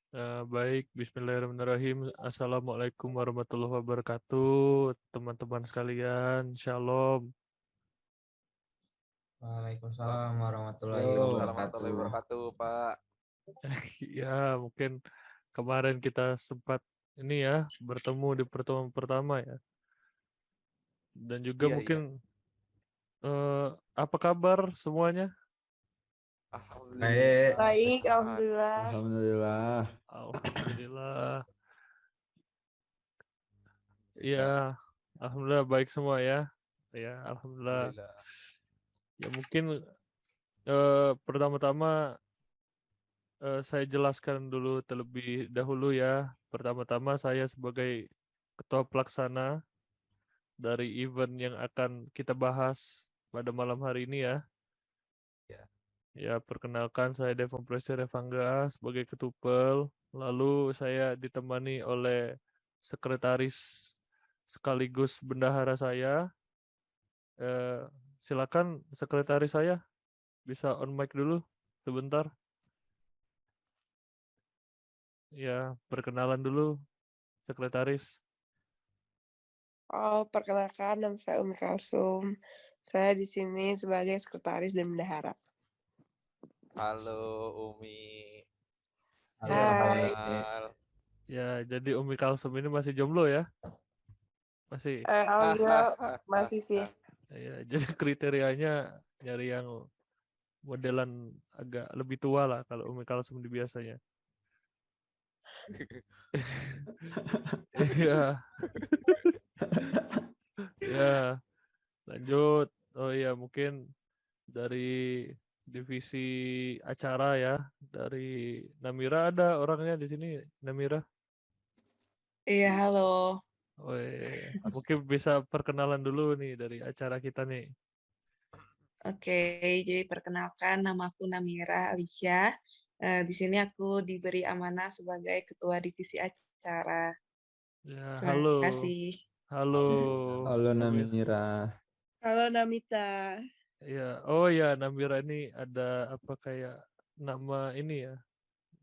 Baik, Bismillahirrahmanirrahim. Assalamualaikum warahmatullahi wabarakatuh, teman-teman sekalian. Shalom. Waalaikumsalam warahmatullahi Waalaikumsalam warahmatullahi wabarakatuh. wabarakatuh, Pak. Ya, mungkin kemarin kita sempat ini ya bertemu di pertemuan pertama ya. Dan juga Iya, iya. mungkin apa kabar semuanya? Alhamdulillah. Baik. Baik, Sehat. alhamdulillah. Alhamdulillah. Alhamdulillah. Kita Ya, alhamdulillah baik semua ya. Ya, alhamdulillah. alhamdulillah. Ya mungkin pertama-tama saya jelaskan dulu terlebih dahulu ya. Pertama-tama saya sebagai ketua pelaksana dari event yang akan kita bahas pada malam hari ini ya. Ya. Ya, perkenalkan saya Devon Prestio Revangga sebagai ketupel. Lalu saya ditemani oleh sekretaris sekaligus bendahara saya. Silakan sekretaris saya bisa on mic dulu sebentar. Ya, perkenalan dulu sekretaris. Perkenalkan, nama saya Umi Kalsum. Saya di sini sebagai sekretaris dan bendahara. Halo, Umi. Halo, Hai. Kenal. Ya, jadi Umi Kalsum ini masih jomblo ya? Masih. Alhamdulillah masih sih. Ya, jadi kriterianya nyari yang modelan agak lebih tua lah kalau Umi Kalsum di biasanya. Iya. Ya, lanjut. Oh iya, mungkin dari divisi acara ya, dari Namira ada orangnya di sini, Namira. Iya, halo. Oh iya. Mungkin bisa perkenalan dulu nih dari acara kita nih. Oke, jadi perkenalkan nama aku Namira Alicia. Di sini aku diberi amanah sebagai ketua divisi acara. Ya, Terima halo. kasih. Halo. Halo Namira. Namira. Halo Namita. Ya, oh ya, Namira ini ada apa kayak nama ini ya,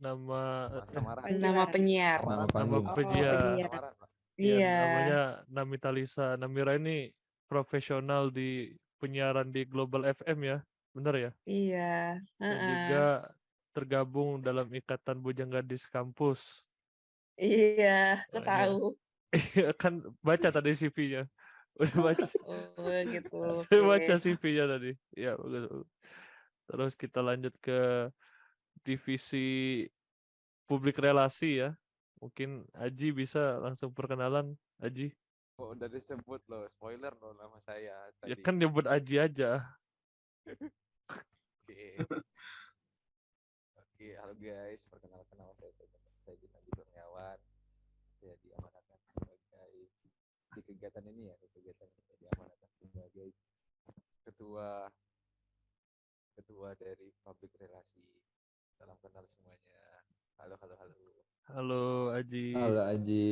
nama Samaran. Nama penyiar. Nama nama panggung. penyiar. penyiar. Samaran, Pak. Ya, Iya, namanya Namita Lisa. Namira ini profesional di penyiaran di Global FM ya, benar ya? iya. Dan Heeh. juga tergabung dalam Ikatan Bujang Gadis Kampus. Iya, aku Oh, iya. tahu. Iya, kan baca tadi CV-nya. Udah baca. Oh, gitu. Saya Oke. baca CV-nya tadi. Ya, bagus, bagus. Terus kita lanjut ke divisi publik relasi ya. Mungkin Aji bisa langsung perkenalan, Aji. Oh, udah disebut loh, spoiler loh nama saya Ya tadi. kan nyebut Aji aja. Oke. Oke, halo guys. Perkenalkan nama saya Jinadi Kurniawan. Saya diamanahkan sebagai di kegiatan ini ya, di kegiatan ini saya diamanahkan sebagai ketua ketua dari public relasi. Salam kenal semuanya. Halo, halo, halo. Halo Aji. Halo Aji.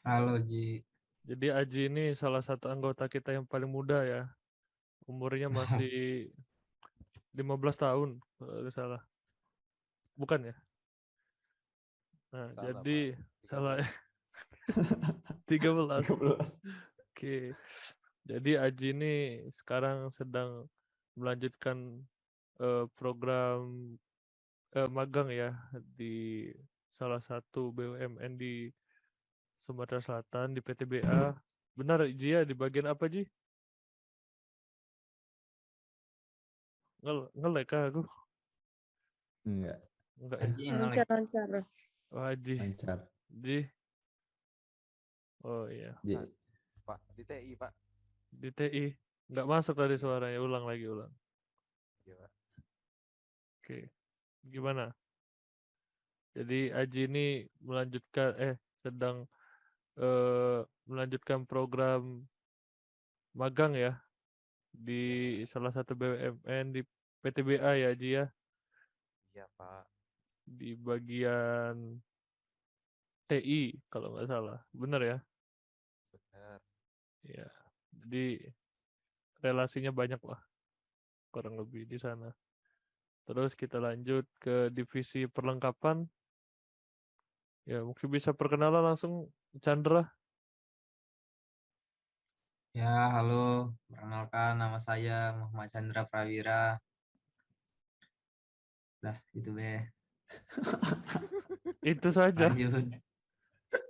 Halo Ji. Jadi Aji ini salah satu anggota kita yang paling muda ya. Umurnya masih 15 tahun kalau nggak salah. Bukan ya? Nah, Salah, jadi Pak. salah 13. 13. Oke. Jadi Aji ini sekarang sedang melanjutkan program magang ya di salah satu BUMN di Sumatera Selatan di PTBA. Benar Ji ya, di bagian apa Ji? Ngelek kah aku? Enggak, Enggak ya. Aji yang ngelek. Lancar. Oh Aji. lancar. Ji. Oh iya. Ji. Pak, di TI, Pak. Di TI. Nggak masuk tadi suaranya. Ulang lagi, ulang. Iya, Pak. Oke. Gimana? Jadi Aji ini sedang melanjutkan program magang ya di salah satu BUMN di PTBA ya Ji ya, Iya, Pak. di bagian TI kalau nggak salah, benar ya? Benar. Ya, jadi relasinya banyak lah kurang lebih di sana. Terus kita lanjut ke divisi perlengkapan. Ya, mungkin bisa perkenalan langsung Chandra. Ya, halo. Perkenalkan nama saya Muhammad Chandra Prawira. Dah, itu deh. Itu saja. Lanjut.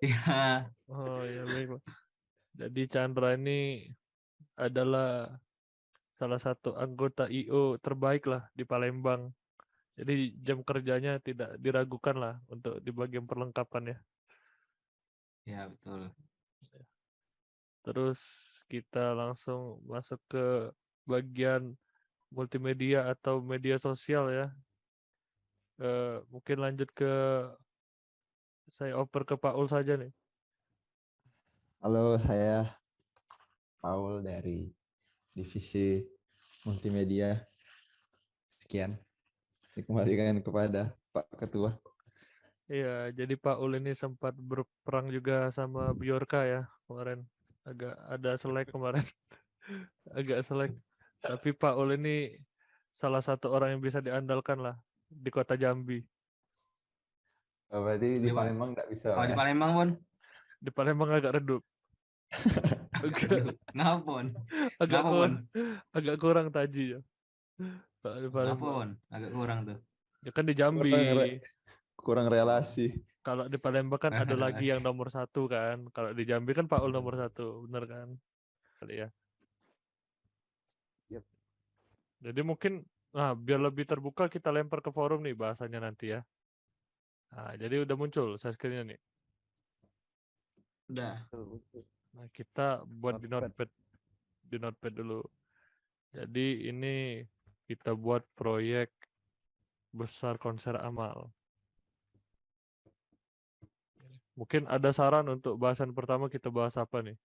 Ya, Oh ya baiklah. Jadi Chandra ini adalah salah satu anggota IO terbaik lah di Palembang. Jadi jam kerjanya tidak diragukan lah untuk di bagian perlengkapan ya. ya betul. Terus kita langsung masuk ke bagian multimedia atau media sosial ya. Mungkin lanjut ke saya oper ke Pak Ul saja nih. Halo, saya Paul dari divisi multimedia. Sekian. Dikembalikan kepada Pak Ketua. Iya, jadi Pak Ul ini sempat berperang juga sama Bjorka ya kemarin. Agak ada selek kemarin. Agak selek. Tapi Pak Ul ini salah satu orang yang bisa diandalkan lah di kota Jambi. Oh, berarti di Di Pak. Palembang nggak bisa, Kalau Pak, di ya? Palembang, Pun. Di Palembang agak redup. Agak, Aduh, kenapa, Pun? agak Kenapa, Pun? kurang, agak kurang taji ya. Kalau di Kenapa, Palembang. Pun? Agak kurang tuh. Ya kan di Jambi. Kurang relasi. Kalau di Palembang kan ada lagi yang nomor 1 kan. Kalau di Jambi kan Pak Ul nomor 1, bener kan? Kali ya. Yep. Jadi mungkin, nah biar lebih terbuka kita lempar ke forum nih bahasanya nanti ya. Nah, jadi udah muncul share screen-nya nih. Udah. Nah, kita buat di Notepad. notepad dulu. Jadi ini kita buat proyek besar konser amal. Mungkin ada saran untuk bahasan pertama kita bahas apa nih?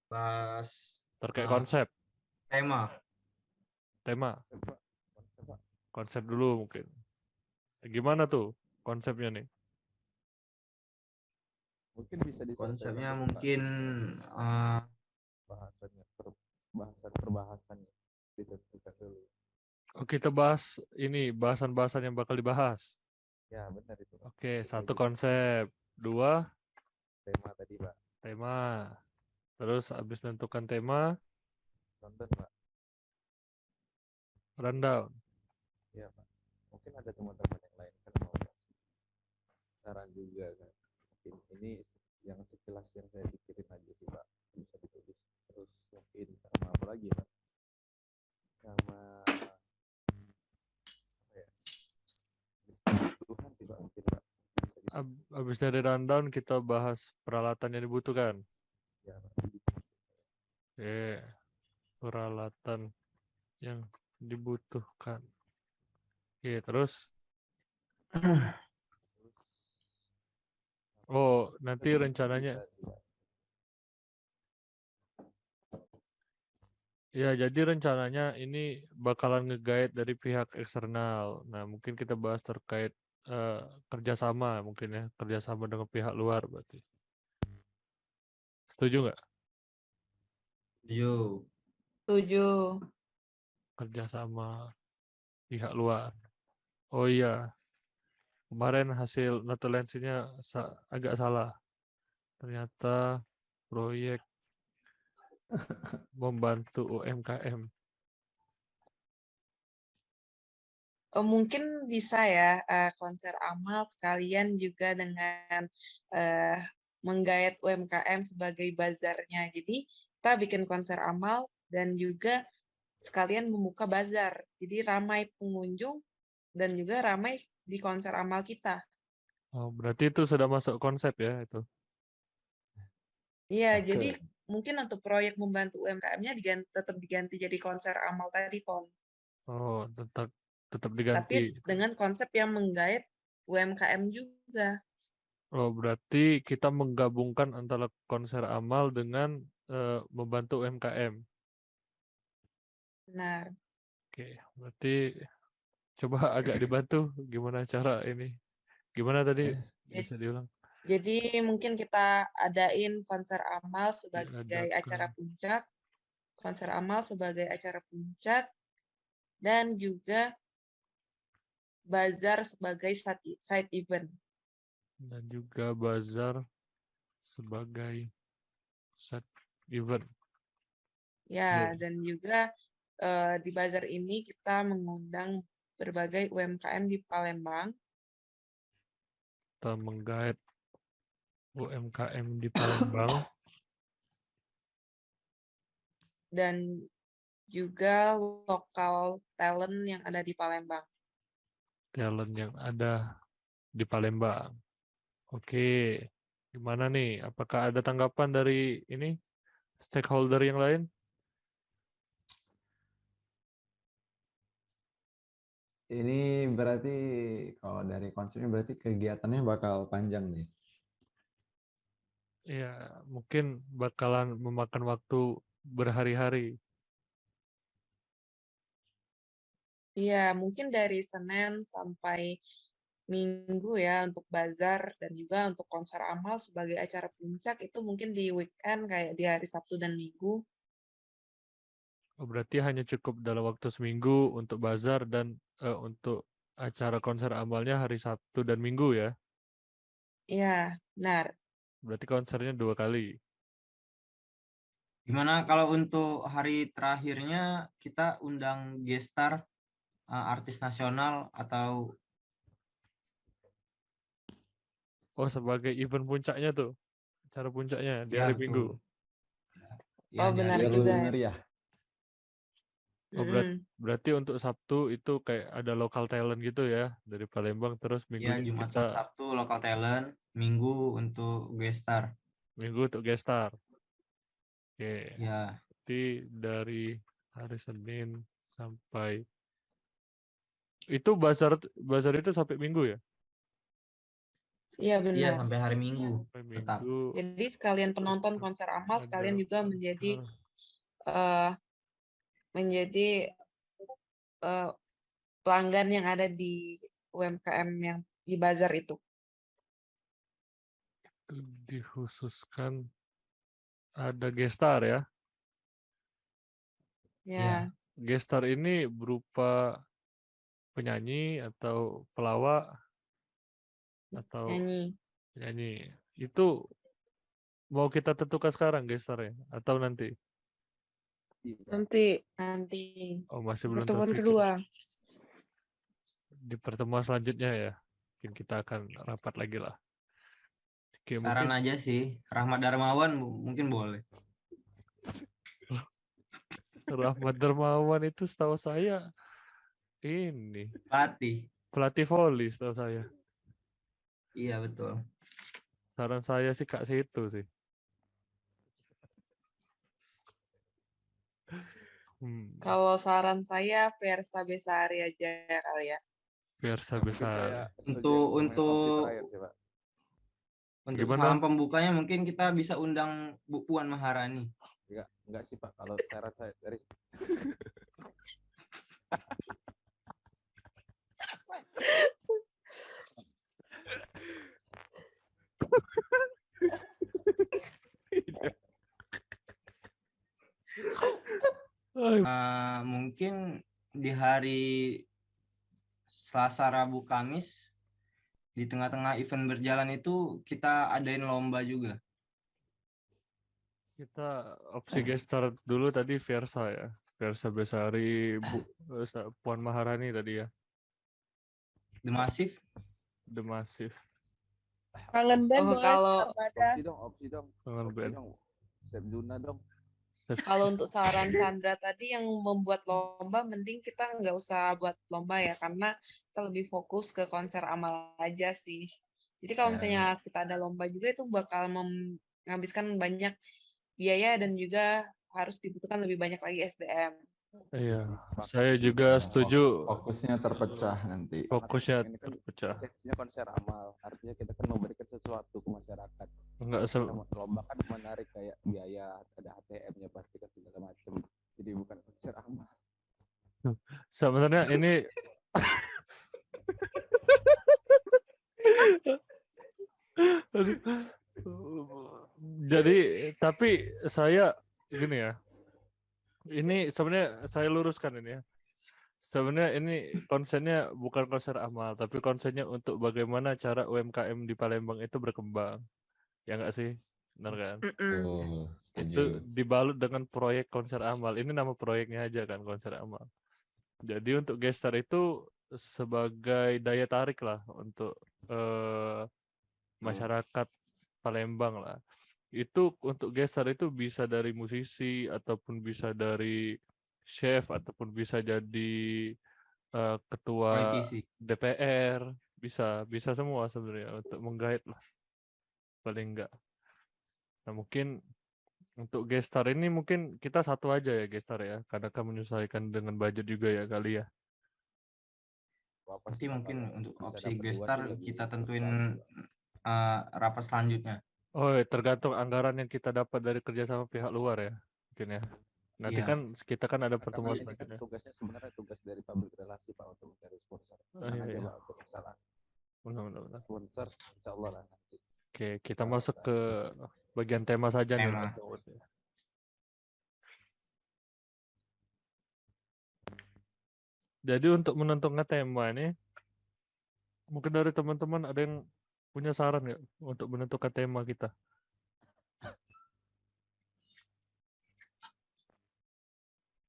Bahas Terkait konsep, tema. tema, Konsep, Pak. konsep dulu mungkin. Gimana tuh konsepnya nih? Mungkin bisa disampaikan Konsepnya dulu, Pak, mungkin bahasannya, perbahasannya ditentukan dulu. Oh, kita bahas ini bahasan-bahasan yang bakal dibahas. Ya, benar itu, Pak. Oke, Bisa 1 gitu. konsep, 2 Tema tadi, Pak. tema. Terus habis menentukan tema, Nonton, Pak. rundown. Iya, Pak. Mungkin ada teman-teman yang lain kan mau kasih saran juga kan. Mungkin ini yang sekilas yang saya pikirin aja sih, Pak. Bisa ditulis. Terus mungkin sama apa lagi, Pak? Sama apa ya? Kebutuhan sih, Pak. Mungkin, Pak. Bisa di- Habis dari rundown kita bahas peralatan yang dibutuhkan. ya, Pak. Oke, peralatan yang dibutuhkan. Oke, terus oh, nanti Terus rencananya bisa, Pak. ya jadi rencananya ini bakalan nge-guide dari pihak eksternal. Nah, mungkin kita bahas terkait kerjasama mungkin ya, kerjasama dengan pihak luar berarti. Setuju nggak? Yo. Setuju. Kerjasama pihak luar. Oh iya, kemarin hasil notulensinya agak salah. Ternyata proyek membantu UMKM. Mungkin bisa ya konser amal sekalian juga dengan menggayat UMKM sebagai bazarnya. Jadi kita bikin konser amal dan juga sekalian membuka bazar. Jadi ramai pengunjung dan juga ramai di konser amal kita. Oh, berarti itu sudah masuk konsep ya itu. Iya, Cakep. jadi mungkin untuk proyek membantu UMKM-nya tetap diganti jadi konser amal tadi, Pon. Oh, tetap Tapi diganti. dengan konsep yang menggait UMKM juga. Oh, berarti kita menggabungkan antara konser amal dengan membantu UMKM. Benar. Oke, berarti coba agak dibantu gimana cara ini. Gimana tadi? Bisa diulang? Jadi mungkin kita adain konser amal sebagai acara puncak, konser amal sebagai acara puncak, dan juga bazar sebagai side event. dan juga bazar sebagai set event. Ya, Oke. dan juga di bazar ini kita mengundang berbagai UMKM di Palembang. Kita menggait UMKM di Palembang Dan juga lokal talent yang ada di Palembang. talent yang ada di Palembang. Oke, gimana nih? Apakah ada tanggapan dari ini stakeholder yang lain? Ini berarti kalau dari konsepnya berarti kegiatannya bakal panjang nih. Ya, mungkin bakalan memakan waktu berhari-hari. Iya, mungkin dari Senin sampai Minggu ya untuk bazar dan juga untuk konser amal sebagai acara puncak itu mungkin di weekend kayak di hari Sabtu dan Minggu. Oh, berarti hanya cukup dalam waktu seminggu untuk bazar dan untuk acara konser amalnya hari Sabtu dan Minggu ya. Iya, benar. Berarti konsernya 2 kali. Gimana kalau untuk hari terakhirnya kita undang gestar artis nasional atau Oh, sebagai event puncaknya tuh. Acara puncaknya di ya hari Minggu. betul. Ya Oh, di benar hari Biar juga. lebih meriah. Oh, Mm-mm. berarti untuk Sabtu itu kayak ada lokal talent gitu ya dari Palembang, terus ya minggunya Jumat kita Sabtu lokal talent, Minggu untuk gestar. minggu untuk gestar. Oke. Ya, Berarti dari hari Senin sampai itu bazar itu sampai Minggu ya? Iya, iya benar. sampai hari Minggu Sampai tetap. Minggu Jadi sekalian penonton konser amal, sekalian ada juga menjadi konser. eh, pelanggan yang ada di UMKM yang di bazar itu. Dikhususkan ada gestar ya. Ya, Gestar ini berupa penyanyi atau pelawak atau nyanyi. penyanyi. Itu mau kita tentukan sekarang gestarnya atau nanti? Nanti Nanti. Oh, masih belum pertemuan terpikir. kedua. Di pertemuan selanjutnya ya. Mungkin kita akan rapat lagi lah. Oke, Saran mungkin aja sih, Rahmat Darmawan mungkin boleh. Rahmat Darmawan itu setahu saya ini Pelatih. pelatih voli setahu saya. Iya betul. Saran saya sih Kak Situ sih. Kalau saran saya Versa Besari aja kali ya. Versa Mungkin besar. saya setuju Untuk sama yang opsi untuk terakhir sih, Pak. untuk Gimana? salam pembukanya mungkin kita bisa undang Bu Puan Maharani. Enggak sih, Pak. Kalau syarat saya dari Mungkin di hari Selasa, Rabu, Kamis di tengah-tengah event berjalan itu kita adain lomba juga. Kita opsi gestar dulu tadi Versa ya. Versa Besari, Puan Maharani tadi ya. The Massive. The Massive. Kangen band Oh, boleh kalau- Armada. opsi dong. Kangen band. Sep Juna dong. Kalau untuk saran Chandra tadi yang membuat lomba, mending kita nggak usah buat lomba ya, karena kita lebih fokus ke konser amal aja sih. Jadi kalau misalnya kita ada lomba juga itu bakal menghabiskan banyak biaya dan juga harus dibutuhkan lebih banyak lagi SDM. Iya, saya juga setuju. Fokusnya terpecah nanti. Fokusnya Ini kan terpecah. esensinya konser amal. Artinya kita kan memberikan sesuatu ke masyarakat. Enggak Lomba kan menarik kayak biaya, ada ATM-nya pasti kan segala macam. Jadi bukan konser amal. sebenarnya ini jadi tapi saya gini ya. Ini sebenarnya saya luruskan ini ya. sebenarnya ini konsennya bukan konser amal, tapi konsennya untuk bagaimana cara UMKM di Palembang itu berkembang. Ya nggak sih? Benar kan? Tuh, Itu setuju. dibalut dengan proyek konser amal. Ini nama proyeknya aja kan, konser amal. Jadi untuk gestar itu sebagai daya tarik lah untuk masyarakat Palembang lah. Itu untuk gestar itu bisa dari musisi ataupun bisa dari chef ataupun bisa jadi ketua Politisi. DPR, bisa semua sebenarnya untuk menggait lah paling enggak. Nah mungkin untuk gestar ini mungkin kita satu aja ya gestar ya, karena kan menyesuaikan dengan budget juga ya kali ya. Apa Nanti sih, Pak, mungkin kalau untuk bisa opsi dapat 2 sih gestar lebih kita bagus tentuin lagi, Pak. rapat selanjutnya. Oh, ya, tergantung anggaran yang kita dapat dari kerjasama pihak luar ya, mungkin ya. Nanti Iya. kan kita kan ada Karena pertemuan ini kan selanjutnya. tugasnya sebenarnya tugas dari public relasi, Pak, untuk mencari sponsor. Oh, Tenang iya, aja, iya. Pak, untuk masalah Benar. sponsor, insya Allah lah nanti. Oke, kita masuk ke bagian tema saja nih Tema. langsung. Jadi untuk menentukan tema ini, mungkin dari teman-teman ada yang punya saran nggak untuk menentukan tema kita?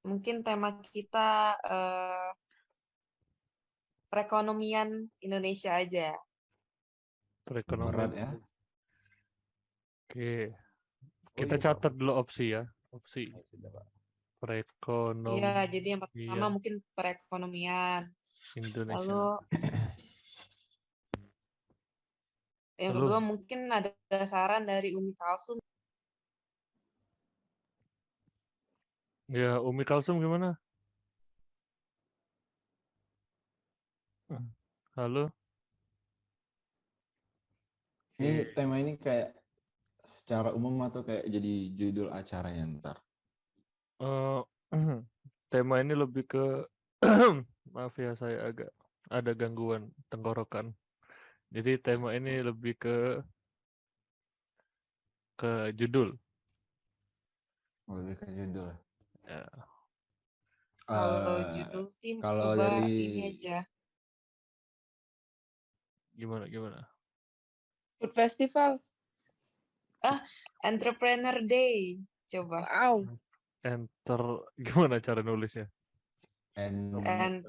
Mungkin tema kita perekonomian Indonesia aja. Perekonomian. Berat ya. Oke, Oh kita iya, Pak. catat dulu opsi ya. Opsi Ya, sudah, Pak. perekonomian Iya, jadi yang pertama mungkin perekonomian. Indonesia. Lalu yang Lalu? kedua mungkin ada saran dari Umi Kalsum. Ya, Umi Kalsum gimana? Halo? Ini tema ini kayak secara umum atau kayak jadi judul acaranya ntar? Eh, tema ini lebih ke maaf ya, saya agak ada gangguan tenggorokan. Jadi tema ini lebih ke judul. Lebih ke judul. Ya. Kalau judul sih kalau coba dari ini aja. Gimana? Food festival. Entrepreneur Day. Coba. Wow. Gimana cara nulisnya? Entrepreneur.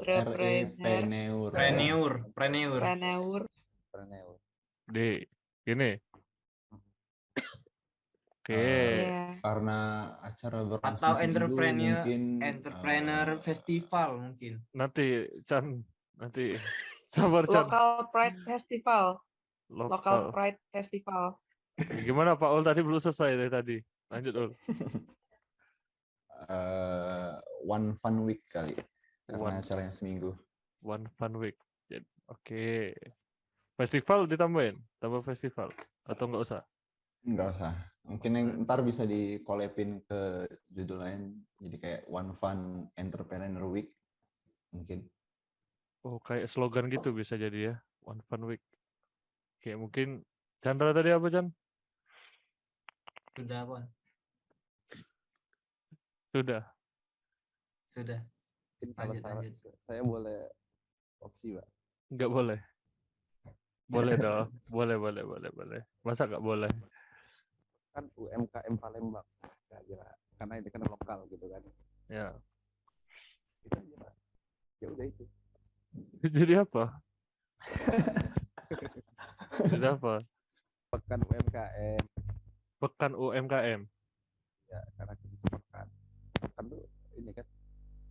Preneur. Preneur. D. Gini. Oke. Iya. Karena acara berlangsung Atau seminggu, mungkin entrepreneur festival mungkin. Nanti sabar Chan. Local Pride Festival. Local Lokal. Pride Festival. Gimana Pak Ul tadi belum selesai dari tadi. Lanjut Ul. One Fun Week kali. Karena One. acaranya seminggu. One Fun Week. Oke. Festival ditambahin? Tambah festival? Atau nggak usah? Nggak usah. Mungkin yang ntar bisa di-collabin ke judul lain. Jadi kayak One Fun Entrepreneur Week. Mungkin. Oh, kayak slogan gitu bisa jadi ya. One Fun Week. Oke, mungkin Chandra tadi apa, Chan? Sudah, Pon. Sudah. Mungkin kalau Lanjut. saya boleh opsi, Pak. Nggak boleh. Boleh dong. Boleh. Masa nggak boleh? Kan UMKM Palembang. Karena ini kan lokal gitu kan. Ya. Itu aja, Pak. Ya udah itu. Jadi apa? Jadi apa? Pekan UMKM. Pekan UMKM. Ya, karena kita sepekan. Pekan tuh ini kan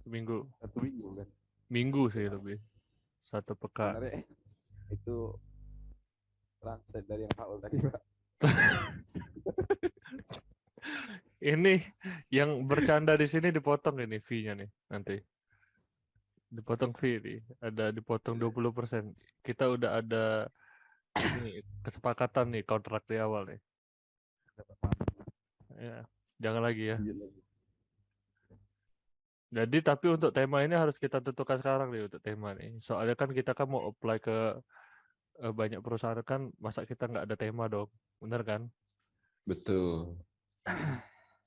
Seminggu. 1 minggu kan. Minggu sih lebih. 1 pekan. Sebenarnya itu translate dari yang Pak Ul tadi, Pak. Ini yang bercanda di sini dipotong ini fee-nya nih nanti. Dipotong fee nih. Ada dipotong 20%. Kita udah ada ini kesepakatan nih kontrak di awal nih. Ya, jangan lagi ya. Jadi tapi untuk tema ini harus kita tentukan sekarang nih untuk tema nih. Soalnya kan kita kan mau apply ke banyak perusahaan kan, masa kita nggak ada tema dong, bener kan? Betul.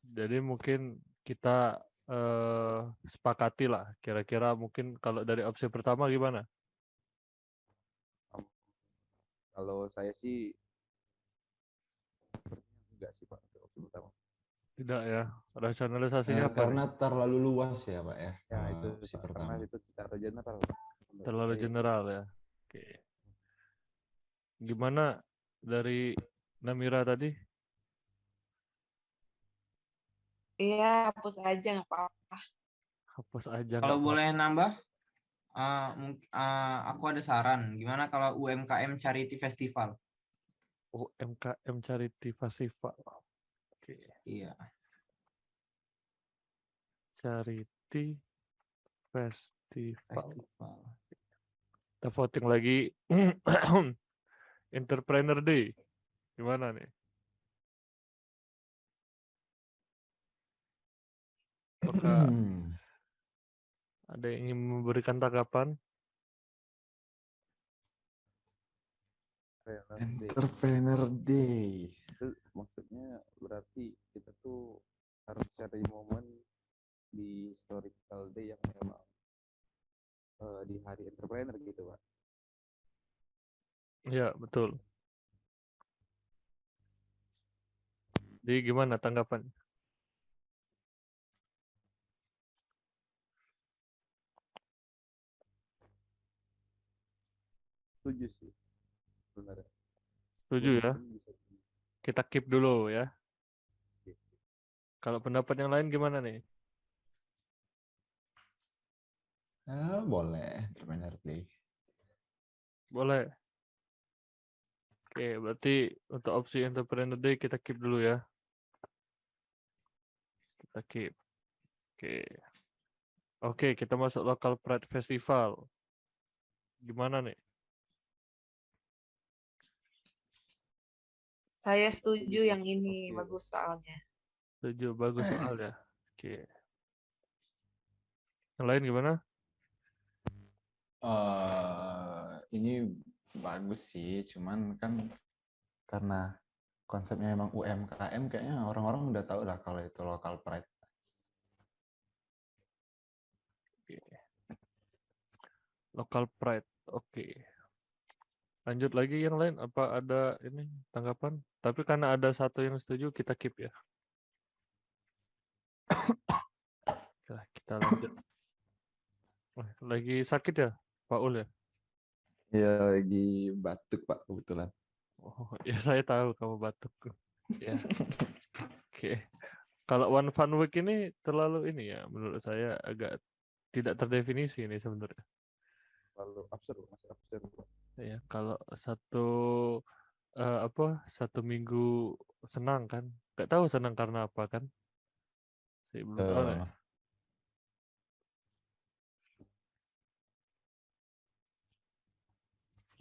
Jadi mungkin kita sepakati lah. Kira-kira mungkin kalau dari opsi pertama gimana? Kalau saya sih sepertinya enggak sih Pak untuk opsi pertama. Tidak ya. Rasionalisasinya apa nih? Karena terlalu luas ya Pak ya. Ya kalau itu opsi Pak, pertama. karena itu secara general. Menurut Terlalu saya, general ya. Oke. Gimana dari Namira tadi? Iya, hapus aja nggak apa-apa. Hapus aja Kalau nggak apa-apa. boleh nambah, aku ada saran. Gimana kalau UMKM Charity Festival? UMKM Charity Festival. Oke. Iya. Charity Festival. Festival. Kita voting lagi. Entrepreneur Day. Gimana nih? Apakah ada yang ingin memberikan tanggapan? Entrepreneur Day. itu maksudnya berarti kita tuh harus cari momen di historical day yang memang di hari entrepreneur gitu Pak. Ya, betul. Jadi gimana tanggapan? Setuju sih sebenarnya. Setuju ya? Mungkin bisa Kita keep dulu ya. di- Kalau pendapat yang lain gimana nih? Boleh Entrepreneur Day. Boleh. Oke, berarti untuk opsi Entrepreneur Day kita keep dulu ya. Kita keep. Oke, kita masuk Local Pride Festival. Gimana nih? Saya setuju yang ini, Oke. bagus soalnya. Setuju, bagus soalnya. Oke. Yang lain gimana? Ini bagus sih, cuman kan karena konsepnya emang UMKM, kayaknya orang-orang udah tahu lah kalau itu local pride. Oke. Local Pride. Oke. Lanjut lagi yang lain. Apa ada ini tanggapan? Tapi karena ada satu yang setuju, kita keep ya. Oke, kita lanjut. Lagi sakit ya, Pak Ul ya? Ya lagi batuk Pak kebetulan. Oh, ya saya tahu kamu batuk. Ya. Oke. Kalau One Fun Week ini terlalu ini ya, menurut saya agak tidak terdefinisi ini sebenarnya. lalu absurd, masih absurd Pak. Ya, kalau satu minggu senang kan? Gak tahu senang karena apa kan? Saya belum tahu ya.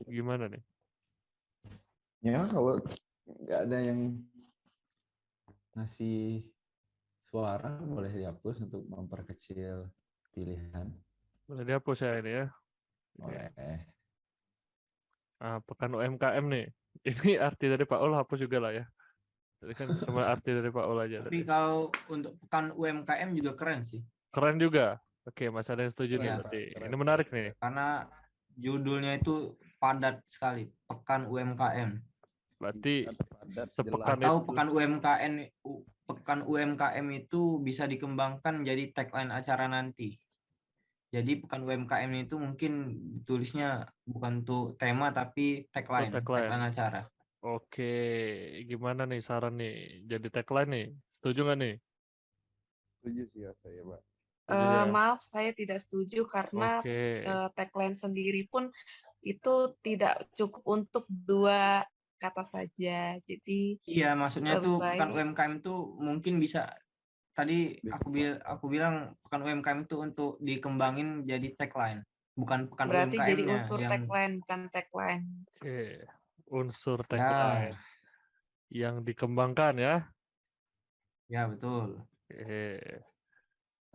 Gimana nih? Ya kalau nggak ada yang ngasih suara boleh dihapus untuk memperkecil pilihan. Boleh dihapus ya ini ya. Boleh. Pekan UMKM nih. Ini arti dari Pak Ul hapus juga lah ya. Jadi kan cuma arti dari Pak Ul aja Tapi tadi. kalau untuk pekan UMKM juga keren sih. Keren juga. Oke, Mas ada yang setuju nih Iya. berarti. Keren. Ini menarik nih. Karena judulnya itu padat sekali, Pekan UMKM. Berarti Padat, sepekan jelas. Atau itu Pekan UMKM itu bisa dikembangkan menjadi tagline acara nanti. Jadi Pekan UMKM itu mungkin tulisnya bukan untuk tema tapi tagline acara. Oke, gimana nih saran nih? Jadi tagline nih. Setuju nggak nih? Setuju sih ya saya Pak. Setuju ya? Maaf, saya tidak setuju karena Oke. tagline sendiri pun itu tidak cukup untuk 2 kata saja. Jadi Iya, maksudnya lebih tuh Pekan baik UMKM itu mungkin bisa tadi aku bilang Pekan UMKM itu untuk dikembangin jadi tagline, bukan Pekan berarti jadi UMKM-nya unsur yang tagline, bukan tagline. Oke. Unsur ya, tagline yang dikembangkan ya. ya betul. Oke.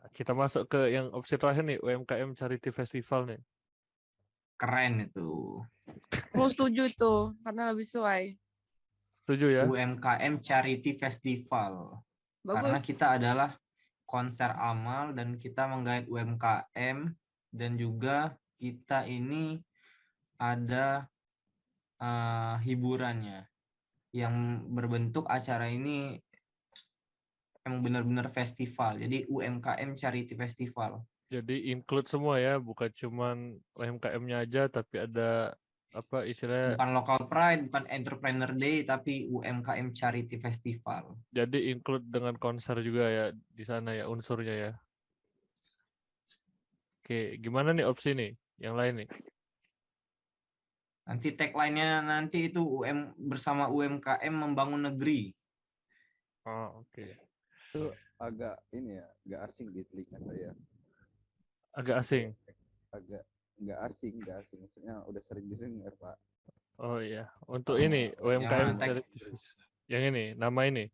Nah, kita masuk ke yang opsi terakhir nih, UMKM Charity Festival nih. Keren itu. Aku setuju tuh, karena lebih sesuai. Setuju ya? UMKM Charity Festival. Karena Bagus. kita adalah konser amal dan kita menggait UMKM, dan juga kita ini ada hiburannya yang berbentuk acara ini yang benar-benar festival. Jadi UMKM Charity Festival. Jadi include semua ya, bukan cuman UMKM-nya aja, tapi ada apa istilahnya. Bukan local pride, bukan entrepreneur day, tapi UMKM Charity Festival. Jadi include dengan konser juga ya di sana ya unsurnya ya. Oke, gimana nih opsi nih? Yang lain nih? Nanti tagline-nya nanti itu bersama UMKM membangun negeri. Oh, oke. Itu agak ini ya, agak asing di telinga saya. Agak asing. Agak nggak asing. Maksudnya udah sering didengar, Pak. Oh iya, untuk ini UMKM Yang mana? yang ini, nama ini.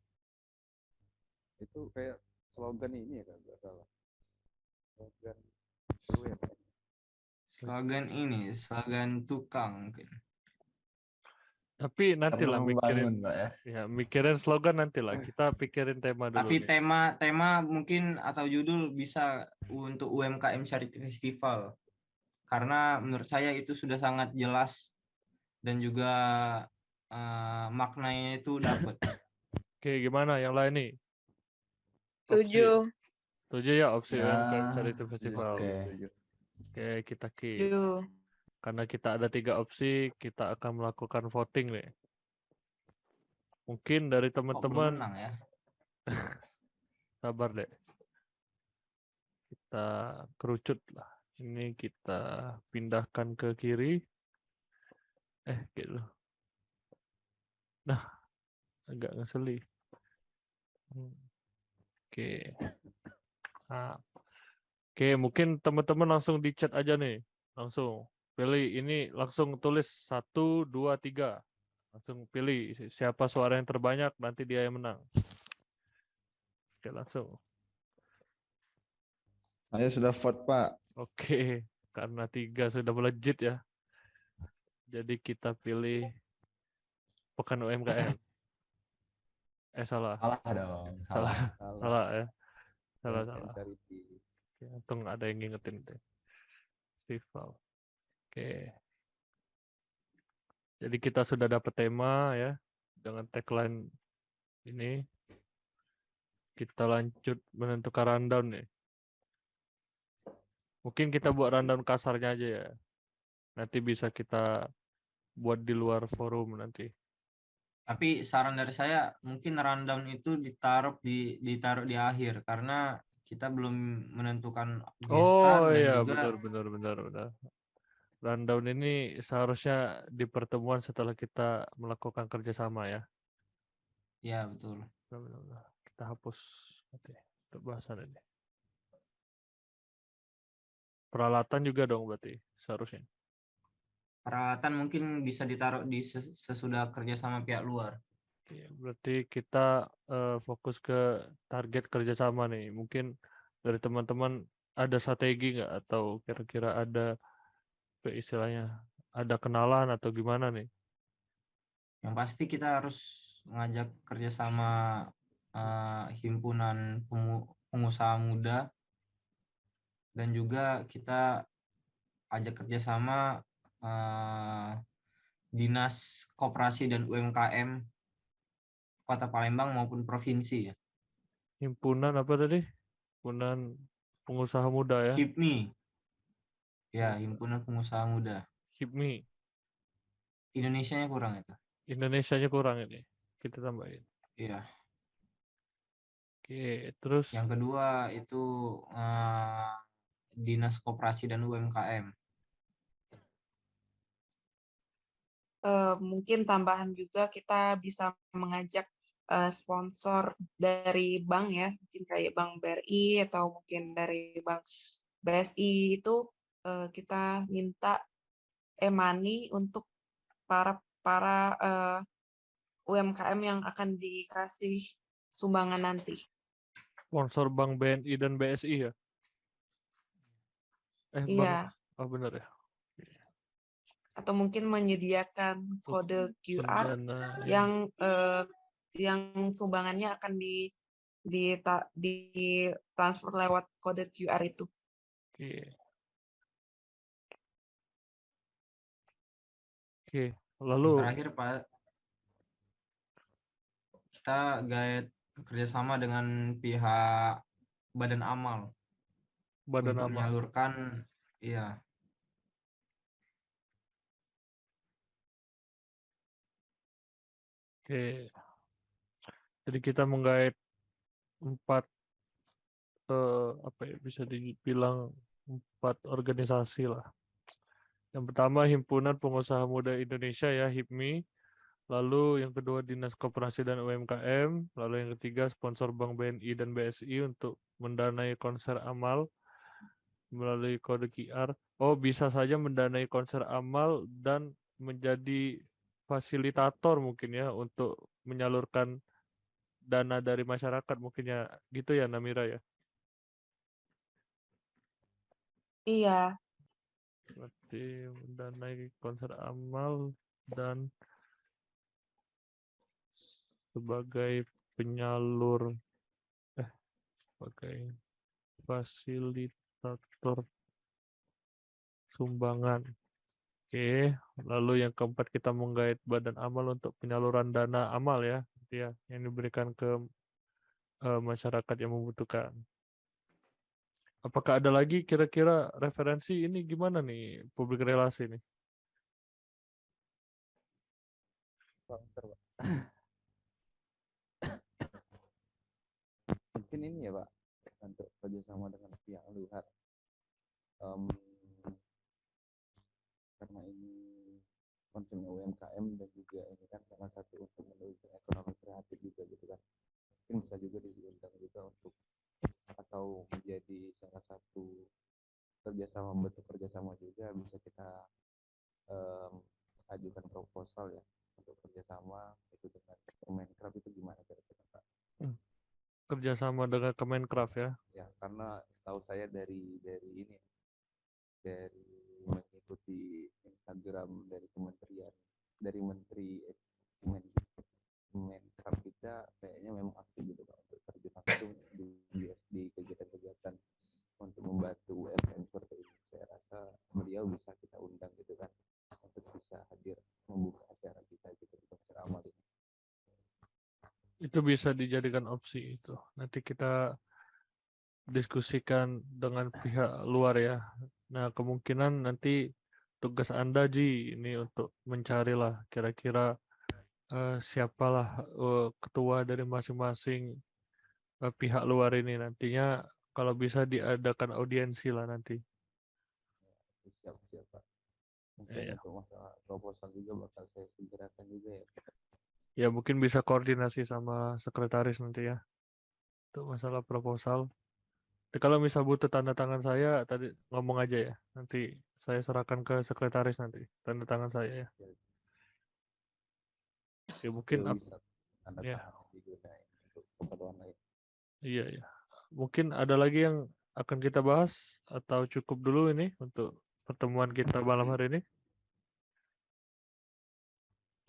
Itu kayak slogan ini ya kalau nggak salah. Slogan UMKM. Slogan ini, slogan tukang mungkin. Tapi nantilah Perlu mikirin, membangun, Pak ya. ya mikirin slogan nantilah. Kita pikirin tema dulu Tapi nih. tema mungkin atau judul bisa untuk UMKM Charity Festival. Karena menurut saya itu sudah sangat jelas dan juga maknanya itu dapat. Oke, gimana yang lain nih? Setuju. Setuju ya opsi Ya, UMKM Charity Festival. oke. Oke, kita keep. Setuju. Karena kita ada 3 opsi, kita akan melakukan voting nih. Mungkin dari Kok belum teman-teman, menang ya? sabar deh. Kita kerucut lah. Ini kita pindahkan ke kiri. Gitu. Nah, agak ngeselih. Oke. Nah. Oke, mungkin teman-teman langsung di chat aja nih. Langsung pilih ini, langsung tulis 1, 2, 3. Langsung pilih siapa suara yang terbanyak, nanti dia yang menang. Oke, langsung. Saya sudah vote, Pak. Oke, karena 3 sudah melejit ya. Jadi kita pilih Pekan UMKM. Salah. Salah dong, Salah. salah. Salah ya. Salah. Charity. Oke, untung ada yang ngingetin itu. Festival. Oke. Jadi kita sudah dapat tema ya dengan tagline ini. Kita lanjut menentukan rundown nih. Mungkin kita buat rundown kasarnya aja ya. Nanti bisa kita buat di luar forum nanti. Tapi saran dari saya mungkin rundown itu ditaruh di akhir karena kita belum menentukan gestar Oh dan iya, juga benar. Rundown ini seharusnya di pertemuan setelah kita melakukan kerjasama ya. ya betul. Benar. Kita hapus nanti untuk bahasan ini. Peralatan juga dong berarti seharusnya. Peralatan mungkin bisa ditaruh di sesudah kerjasama pihak luar. Oke, berarti kita fokus ke target kerjasama nih. Mungkin dari teman-teman ada strategi nggak atau kira-kira ada istilahnya ada kenalan atau gimana nih? Yang pasti kita harus mengajak kerjasama himpunan pengusaha muda dan juga kita ajak kerjasama Dinas Koperasi dan UMKM Kota Palembang maupun provinsi ya. Himpunan apa tadi? Himpunan pengusaha muda ya? HIPMI. Ya, Himpunan Pengusaha Muda. HIPMI. Indonesianya kurang itu. Indonesianya kurang ini. Kita tambahin. Iya. Oke, terus Yang kedua itu Dinas Koperasi dan UMKM. Mungkin tambahan juga kita bisa mengajak sponsor dari bank ya, mungkin kayak Bank BRI atau mungkin dari Bank BSI itu kita minta e-money untuk para UMKM yang akan dikasih sumbangan nanti. sponsor Bank BNI dan BSI ya? Iya. Bank, oh benar ya. Atau mungkin menyediakan kode QR Pendana, yang sumbangannya akan di transfer lewat kode QR itu. Oke. Oke. Lalu Yang terakhir Pak, kita guide kerjasama dengan pihak Badan Amal badan untuk amal. menyalurkan, iya, Oke. Jadi kita menggait 4 apa ya, bisa dibilang 4 organisasi lah. Yang pertama Himpunan Pengusaha Muda Indonesia ya, HIPMI. Lalu yang kedua Dinas Koperasi dan UMKM. Lalu yang ketiga sponsor Bank BNI dan BSI untuk mendanai konser amal melalui kode QR. Oh, bisa saja mendanai konser amal dan menjadi fasilitator mungkin ya untuk menyalurkan dana dari masyarakat mungkin ya, gitu ya Namira ya. Iya, Berarti mendanai konser amal dan sebagai penyalur sebagai fasilitator sumbangan. Oke, lalu yang keempat kita menggait badan amal untuk penyaluran dana amal ya, gitu ya, yang diberikan ke masyarakat yang membutuhkan. Apakah ada lagi kira-kira referensi ini gimana nih publik relasi nih? Counter, Pak. Mungkin ini ya Pak, untuk kerjasama dengan pihak luar. Karena ini konsepnya UMKM dan juga ini kan salah satu untuk menuju ekonomi kreatif juga gitu kan. Mungkin bisa juga diundang juga untuk atau menjadi salah satu bentuk kerjasama juga bisa kita ajukan proposal ya untuk kerjasama itu dengan Kemenkraf itu gimana kira-kira Pak? Kerjasama dengan Kemenkraf ya. Ya karena setahu saya dari ini dari mengikuti Instagram dari kementerian dari Menteri Kemenkraf kita kayaknya memang aktif gitu Pak untuk terjun langsung di kegiatan-kegiatan untuk membantu UMKM seperti ini. Saya rasa beliau bisa kita undang gitu kan untuk bisa hadir membuka acara kita gitu di konser amal ini. Itu bisa dijadikan opsi itu. Nanti kita diskusikan dengan pihak luar ya. Nah, kemungkinan nanti tugas Anda Ji ini untuk mencarilah kira-kira siapalah ketua dari masing-masing pihak luar ini nantinya kalau bisa diadakan audiensi lah nanti. Siap Pak. Mungkin Ya, untuk masalah proposal juga bakal saya segerakan juga ya. ya mungkin bisa koordinasi sama sekretaris nanti ya untuk masalah proposal. Tapi kalau misal butuh tanda tangan saya tadi ngomong aja ya. Nanti saya serahkan ke sekretaris nanti tanda tangan saya ya. Ya mungkin Itu bisa tanda ya, tangan digunakan untuk keperluan lain. iya ya. Mungkin ada lagi yang akan kita bahas atau cukup dulu ini untuk pertemuan kita malam hari ini.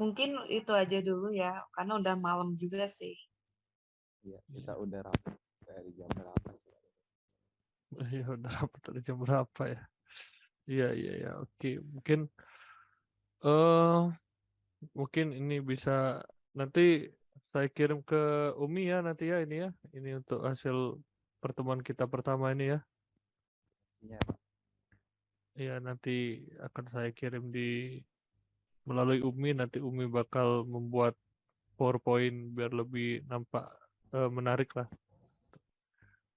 mungkin itu aja dulu ya, karena udah malam juga sih. Iya, kita udah rapat dari jam berapa sih? Ya udah rapat dari jam berapa ya? Iya iya ya. Oke, eh mungkin ini bisa nanti saya kirim ke Umi ya nanti ya ini ya. Ini untuk hasil pertemuan kita pertama ini ya. Isinya Pak. Iya nanti akan saya kirim melalui Umi, nanti Umi bakal membuat PowerPoint biar lebih nampak menarik lah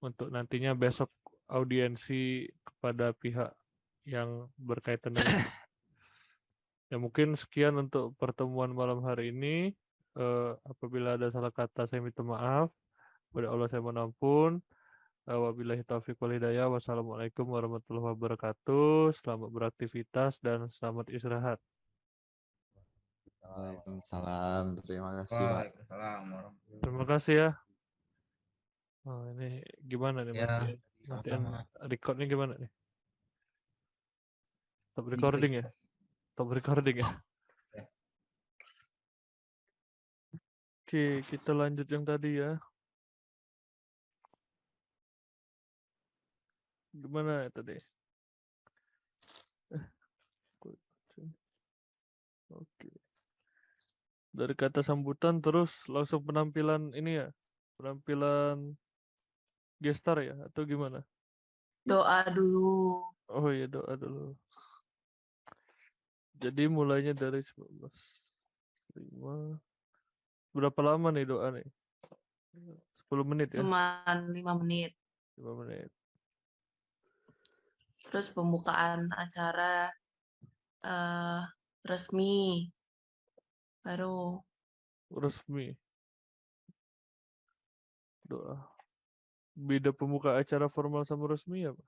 untuk nantinya besok audiensi kepada pihak yang berkaitan dengan ya mungkin sekian untuk pertemuan malam hari ini. Apabila ada salah kata saya minta maaf. Kepada Allah saya mohon ampun. Wabillahi taufiq wal hidayah. Wassalamualaikum warahmatullahi wabarakatuh. Selamat beraktivitas dan selamat istirahat. Waalaikumsalam. Terima kasih Pak. Waalaikumsalam warahmatullahi Terima kasih ya. Oh, ini gimana nih Ya, matiin sama-sama. recordnya gimana nih? Stop Di recording klik. ya? Stop recording ya? Ya. Oke, kita lanjut yang tadi ya. Gimana tadi? Oke. Dari kata sambutan terus langsung penampilan ini ya, penampilan gestar ya atau gimana? Doa dulu. Oh iya, doa dulu. Jadi mulainya dari 19.05. Berapa lama nih doa nih? 10 menit ya? Cuman 5 menit. 5 menit. Terus pembukaan acara resmi. Baru Resmi. Doa. Beda pembuka acara formal sama resmi ya, Pak?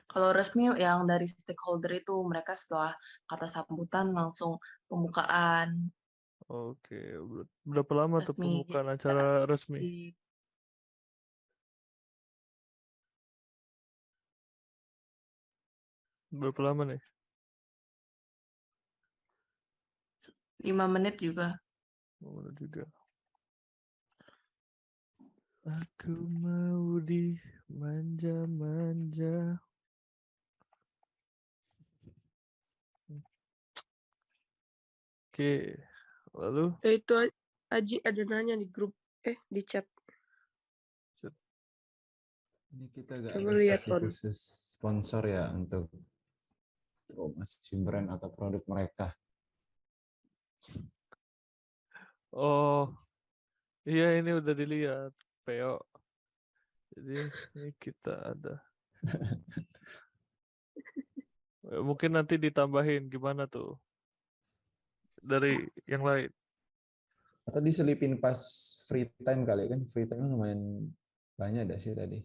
kalau resmi yang dari stakeholder itu mereka setelah kata sambutan langsung pembukaan Oke. Berapa lama tuh resmi. pembukaan Jadi acara resmi? di 5 nih? 5 menit juga. Boleh juga. Aku mau dimanja-manja. Oke. Lalu Itu Aji ada nanya di grup, di chat. Ini kita gak Coba ada lihat, sesi On. khusus sponsor ya untuk promosi brand atau produk mereka. oh iya, ini udah dilihat PO. Jadi ini kita ada. Mungkin nanti ditambahin gimana tuh dari yang lain. Atau diselipin pas free time kali kan, free time lumayan banyak dah sih tadi.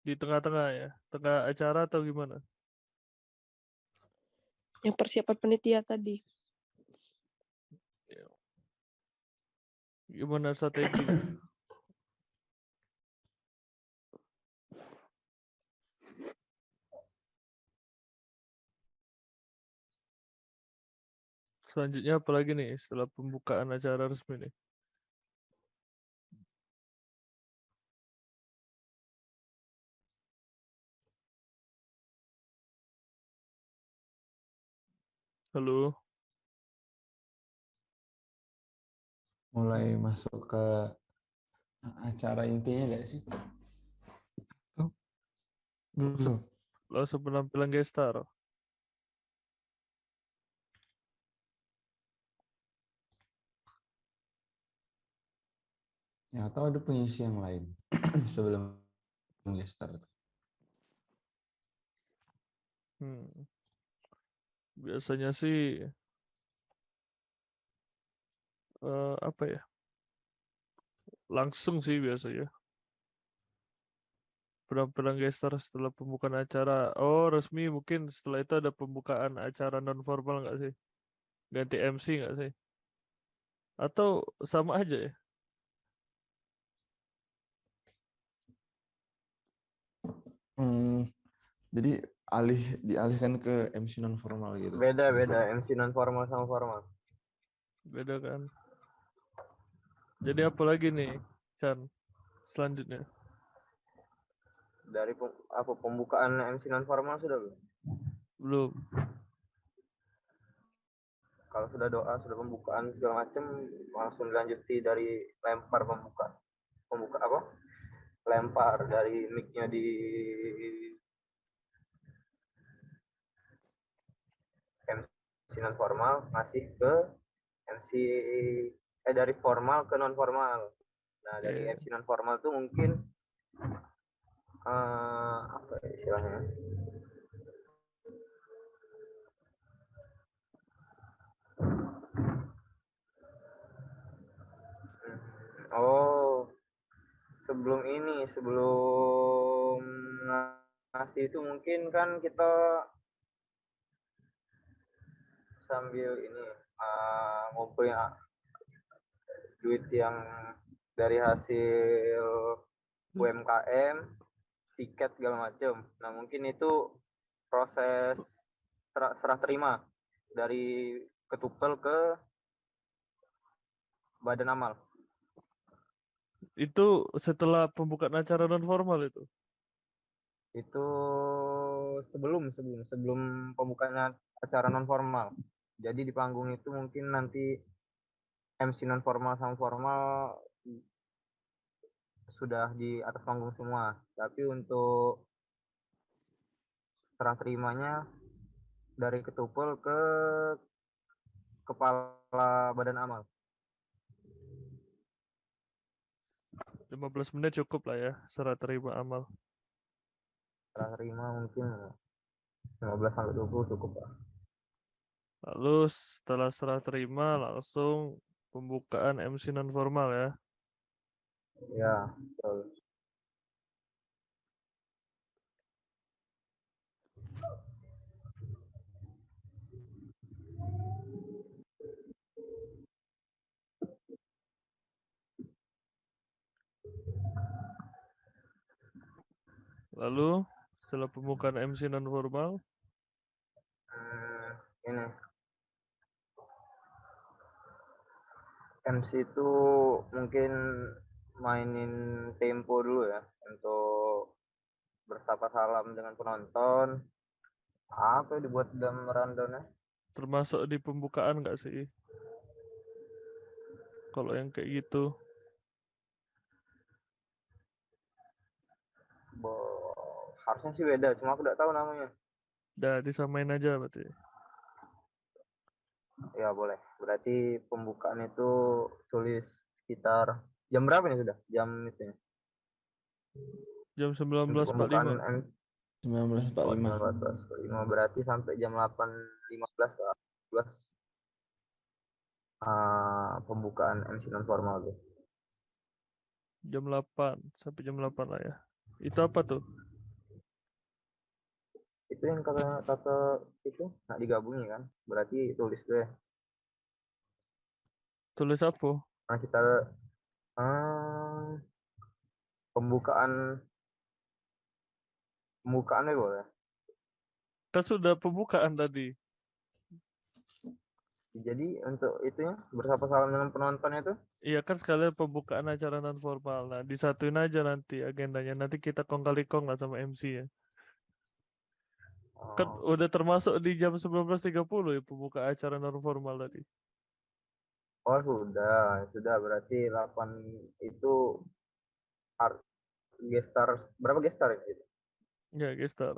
Di tengah-tengah ya, tengah acara atau gimana? Yang persiapan panitia tadi. Gimana strateginya? Selanjutnya apa lagi nih setelah pembukaan acara resmi nih? Halo, Mulai masuk ke acara intinya nggak sih? Oh, belum. langsung penampilan gestar. Ya, atau ada pengisi yang lain sebelum gestar itu. Biasanya sih apa ya? Langsung sih biasanya. Penampilan gestar setelah pembukaan acara. Oh, resmi mungkin setelah itu ada pembukaan acara non formal nggak sih? Ganti MC nggak sih? Atau sama aja ya? Jadi dialihkan ke MC non formal gitu. Beda MC non formal sama formal. Beda kan? Jadi apa lagi nih, Chan? Selanjutnya. Dari pembukaan MC non formal sudah belum? Belum. Kalau sudah doa, sudah pembukaan segala macam, langsung dilanjuti dari lempar pembuka apa? Lempar dari mic-nya di MC non formal ngasih ke MC dari formal ke non formal. Nah, dari MC non formal tuh mungkin apa istilahnya? Oh, sebelum ngasih itu mungkin kan kita sambil ini ngumpulin duit yang dari hasil UMKM, tiket segala macam. Nah, mungkin itu proses serah terima dari Ketupel ke Badan Amal. Itu setelah pembukaan acara non formal itu. Itu sebelum pembukaan acara non formal. Jadi di panggung itu mungkin nanti MC non formal sama formal sudah di atas panggung semua. Tapi untuk serah terimanya dari ketupel ke kepala badan amal. 15 menit cukup lah ya, serah terima amal. Serah terima mungkin 15-20 cukup lah. Lalu setelah serah terima langsung pembukaan MC non formal ya. Ya, betul. Lalu setelah pembukaan MC non formal, Ini MC itu mungkin mainin tempo dulu ya untuk bersapa salam dengan penonton. Apa yang dibuat dalam rundown-nya? termasuk di pembukaan nggak sih? Kalau yang kayak gitu, Harusnya sih beda, cuma aku nggak tahu namanya. udah disamain aja berarti. Ya boleh. Berarti pembukaan itu tulis sekitar jam berapa nih sudah? Jam itu ya? Jam Untuk pembukaan 19.45. 1945. 19.45 berarti sampai jam 8.15 lah. 12 pembukaan MC non formal tuh. Jam 8 sampai jam 8 lah ya. Itu apa tuh? Itu yang kata itu nggak digabungi kan? Berarti tulis deh. Tulis apa? Nah kita pembukaan deh boleh. Kan sudah pembukaan tadi. Jadi untuk itunya bersapa salam dengan penonton itu. Iya kan sekalian pembukaan acara non formal. Nah, disatuin aja nanti agendanya. Nanti kita kong kali kong lah sama MC ya. Kan udah termasuk di jam 19.30 ya pembuka acara non formal tadi. Oh sudah berarti 8 itu gestar berapa gestar ya gitu? Ya, gestar.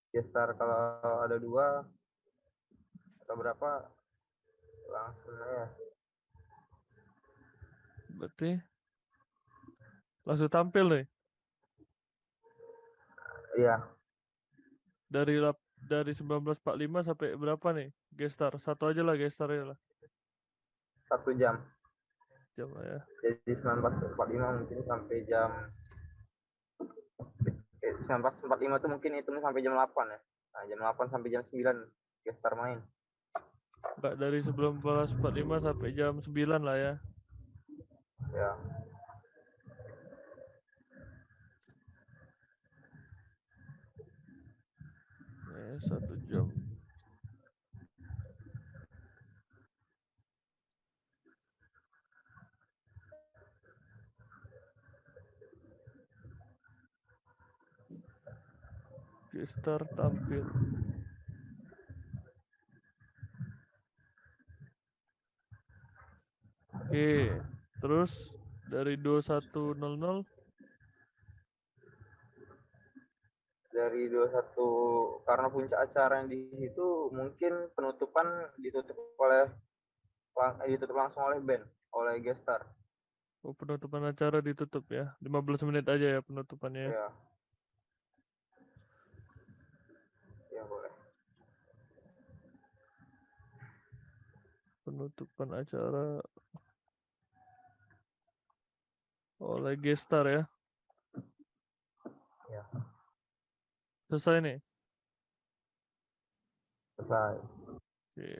Gestar kalau ada 2 atau berapa langsung ya. Berarti langsung tampil nih. Iya, Dari 19.45 sampai berapa nih? Gestar. Satu aja lah gestarnya lah. 1 jam. Jam lah ya. Jadi 19.45 mungkin sampai jam 19.45 itu mungkin hitungnya sampai jam 8 ya. Nah, jam 8 sampai jam 9 gestar main. Enggak, dari 19.45 sampai jam 9 lah ya. Ya. Ya, 1 jam. Gestar tampil. Oke, terus dari 21.00 Dari 21 karena puncak acara yang di situ mungkin penutupan ditutup langsung oleh band, oleh gestar. oh, penutupan acara ditutup ya. 15 menit aja ya penutupannya. Ya. Ya boleh. Penutupan acara oleh gestar ya. Ya. Selesai nih. Selesai. Oke.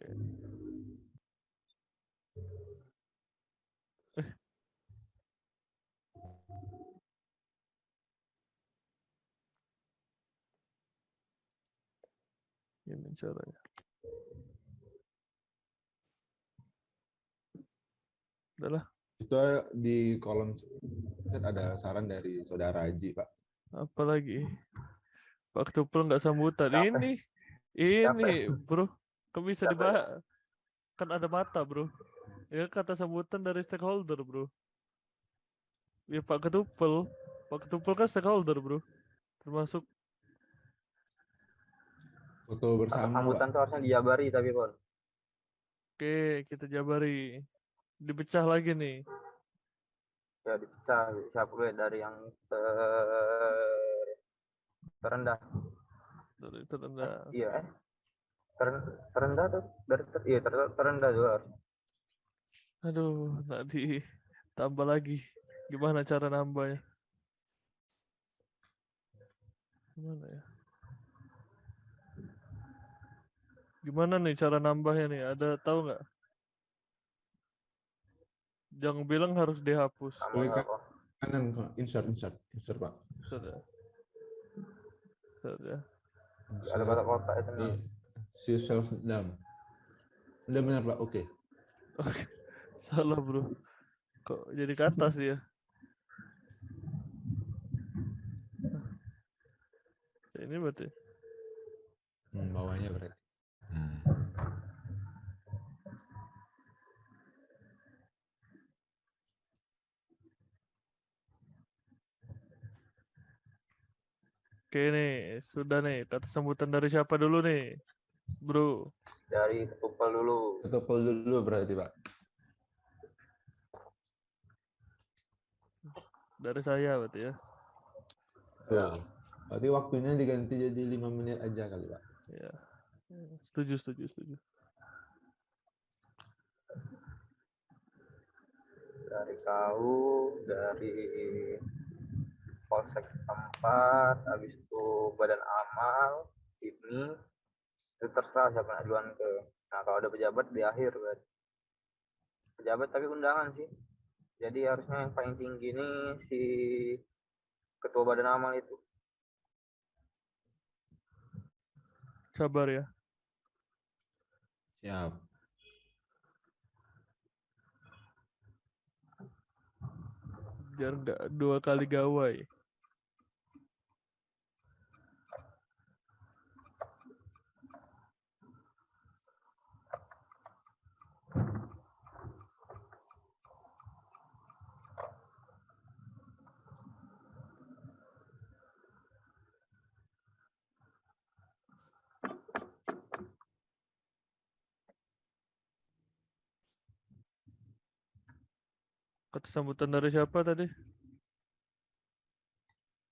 Ini caranya. Udahlah. Itu di kolom chat ada saran dari Saudara Haji, Pak. Apalagi waktu pul nggak sambutan. Capek. Ini bro, kok bisa dibahas? Kan ada mata bro. Ya kata sambutan dari stakeholder bro. Ya Pak Ketupel kan stakeholder bro. Termasuk Foto Kata bersama, Pak. sambutan tuh harusnya dijabari tapi Pon. oke kita jabari. Dipecah lagi nih. Ya dipecah siapa gue dari yang terendah. Dari terendah. Iya terendah tuh dari iya terendah juga harus. Aduh, nanti tambah lagi. Gimana cara nambahnya? Gimana ya? Gimana nih cara nambahnya nih? Ada tahu nggak? Jangan bilang harus dihapus. Sama Klik nggak kok. kanan, Pak. Insert, Pak. Sudah. Sudah. Ada kotak-kotak itu nah. See yourself down. Udah benar, Pak. Oke. Oke. Salah bro. Kok jadi ke atas ya? Ini berarti. Bawahnya berarti. Oke nih, sudah nih. Kata sambutan dari siapa dulu nih? Bro. Dari Ketupel dulu. Ketupel dulu berarti, Pak. Dari saya berarti ya. Betul. Berarti waktunya diganti jadi 5 menit aja kali, Pak. Ya. Setuju. Dari kau, dari polsek setempat, habis itu badan amal, HIPMI, itu terserah siapa yang ajuan ke. Nah kalau ada pejabat di akhir berarti. Pejabat tapi undangan sih. Jadi harusnya yang paling tinggi ini si ketua badan amal itu. Sabar ya. Siap. Biar nggak 2 kali gawai. Kata sambutan dari siapa tadi?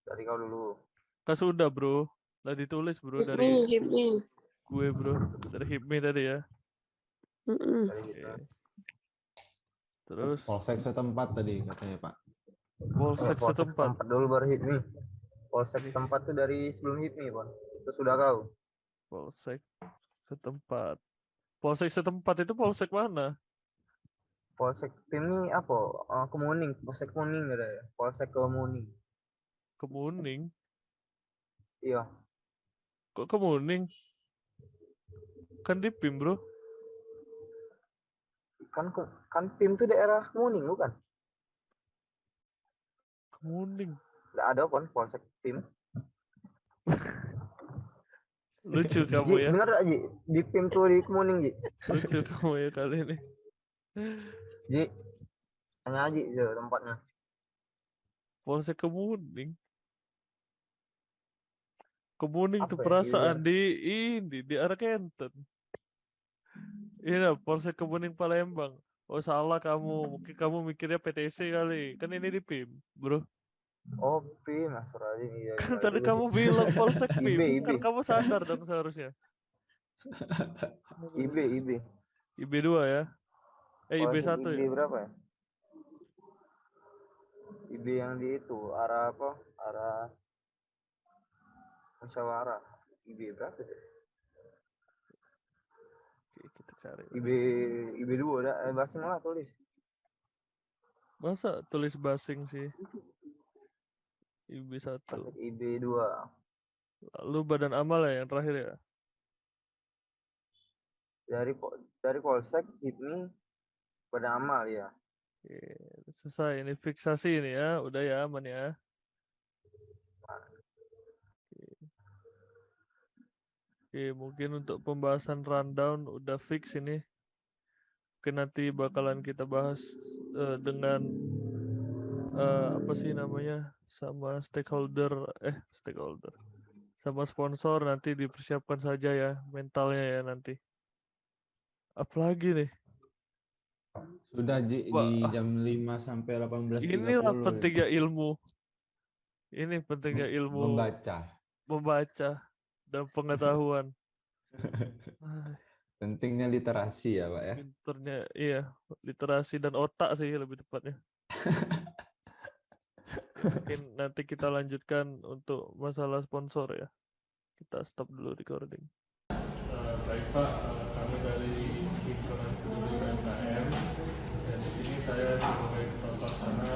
Dari kau dulu. Kan sudah bro. Udah ditulis bro dari HIPMI. gue bro. Dari HIPMI tadi ya. Dari Oke. kita. Terus Polsek setempat tadi katanya, Pak. polsek setempat. Dulu baru HIPMI. Polsek setempat tuh dari sebelum HIPMI, Pak. Itu sudah kau. Polsek setempat. Polsek setempat itu polsek mana? Polsek ini apa? Kemuning, Polsek Kemuning ada ya. Polsek Kemuning. Kemuning. Iya. Kok Kemuning? Kan di PIM bro. Kan PIM itu daerah Kemuning bukan? Kemuning. Nggak ada kan Polsek PIM. Lucu kamu ya. Bener gak Ji? Di PIM tuh di Kemuning Ji. Lucu kamu ya kali ini. Ji. Tanya Ji itu tempatnya. Polsek Kemuning. Kemuning tuh Apa ya? perasaan Iya. di arah Kenten. Iya, Polsek Kemuning Palembang. Oh salah kamu, mungkin kamu mikirnya PTC kali. Kan ini di PIM, bro. Oh PIM, Astagfirullahaladzim. Iya. Kan tadi kamu bilang Polsek PIM, IB. kan kamu sadar dong seharusnya. IB. IB2 ya? IB1 IB ya? berapa ya? IB yang di itu, arah apa? Arah musyawarah. IB berapa ya? Oke, kita cari. IB2 udah, basing lah tulis. Masa tulis basing sih? IB1. Masuk IB2. Lalu badan amal ya yang terakhir ya? Dari Polsek HIPMI badan amal ya. Oke, selesai ini fiksasi ini ya, udah ya aman ya. Oke, mungkin untuk pembahasan rundown udah fix ini. Mungkin nanti bakalan kita bahas dengan apa sih namanya, sama stakeholder, sama sponsor. Nanti dipersiapkan saja ya mentalnya ya nanti. Apalagi nih, Sudah di Wah, jam 5 sampai 18.30. inilah pentingnya ilmu. Ini pentingnya ilmu Membaca. dan pengetahuan. Ah, Pentingnya literasi ya, Pak ya. Pinternya, iya, literasi dan otak sih lebih tepatnya. Mungkin nanti kita lanjutkan untuk masalah sponsor ya. Kita stop dulu recording. Baik Pak, kami dari Himpunan Peduli UMKM, dan di sini saya sebagai ketua pelaksana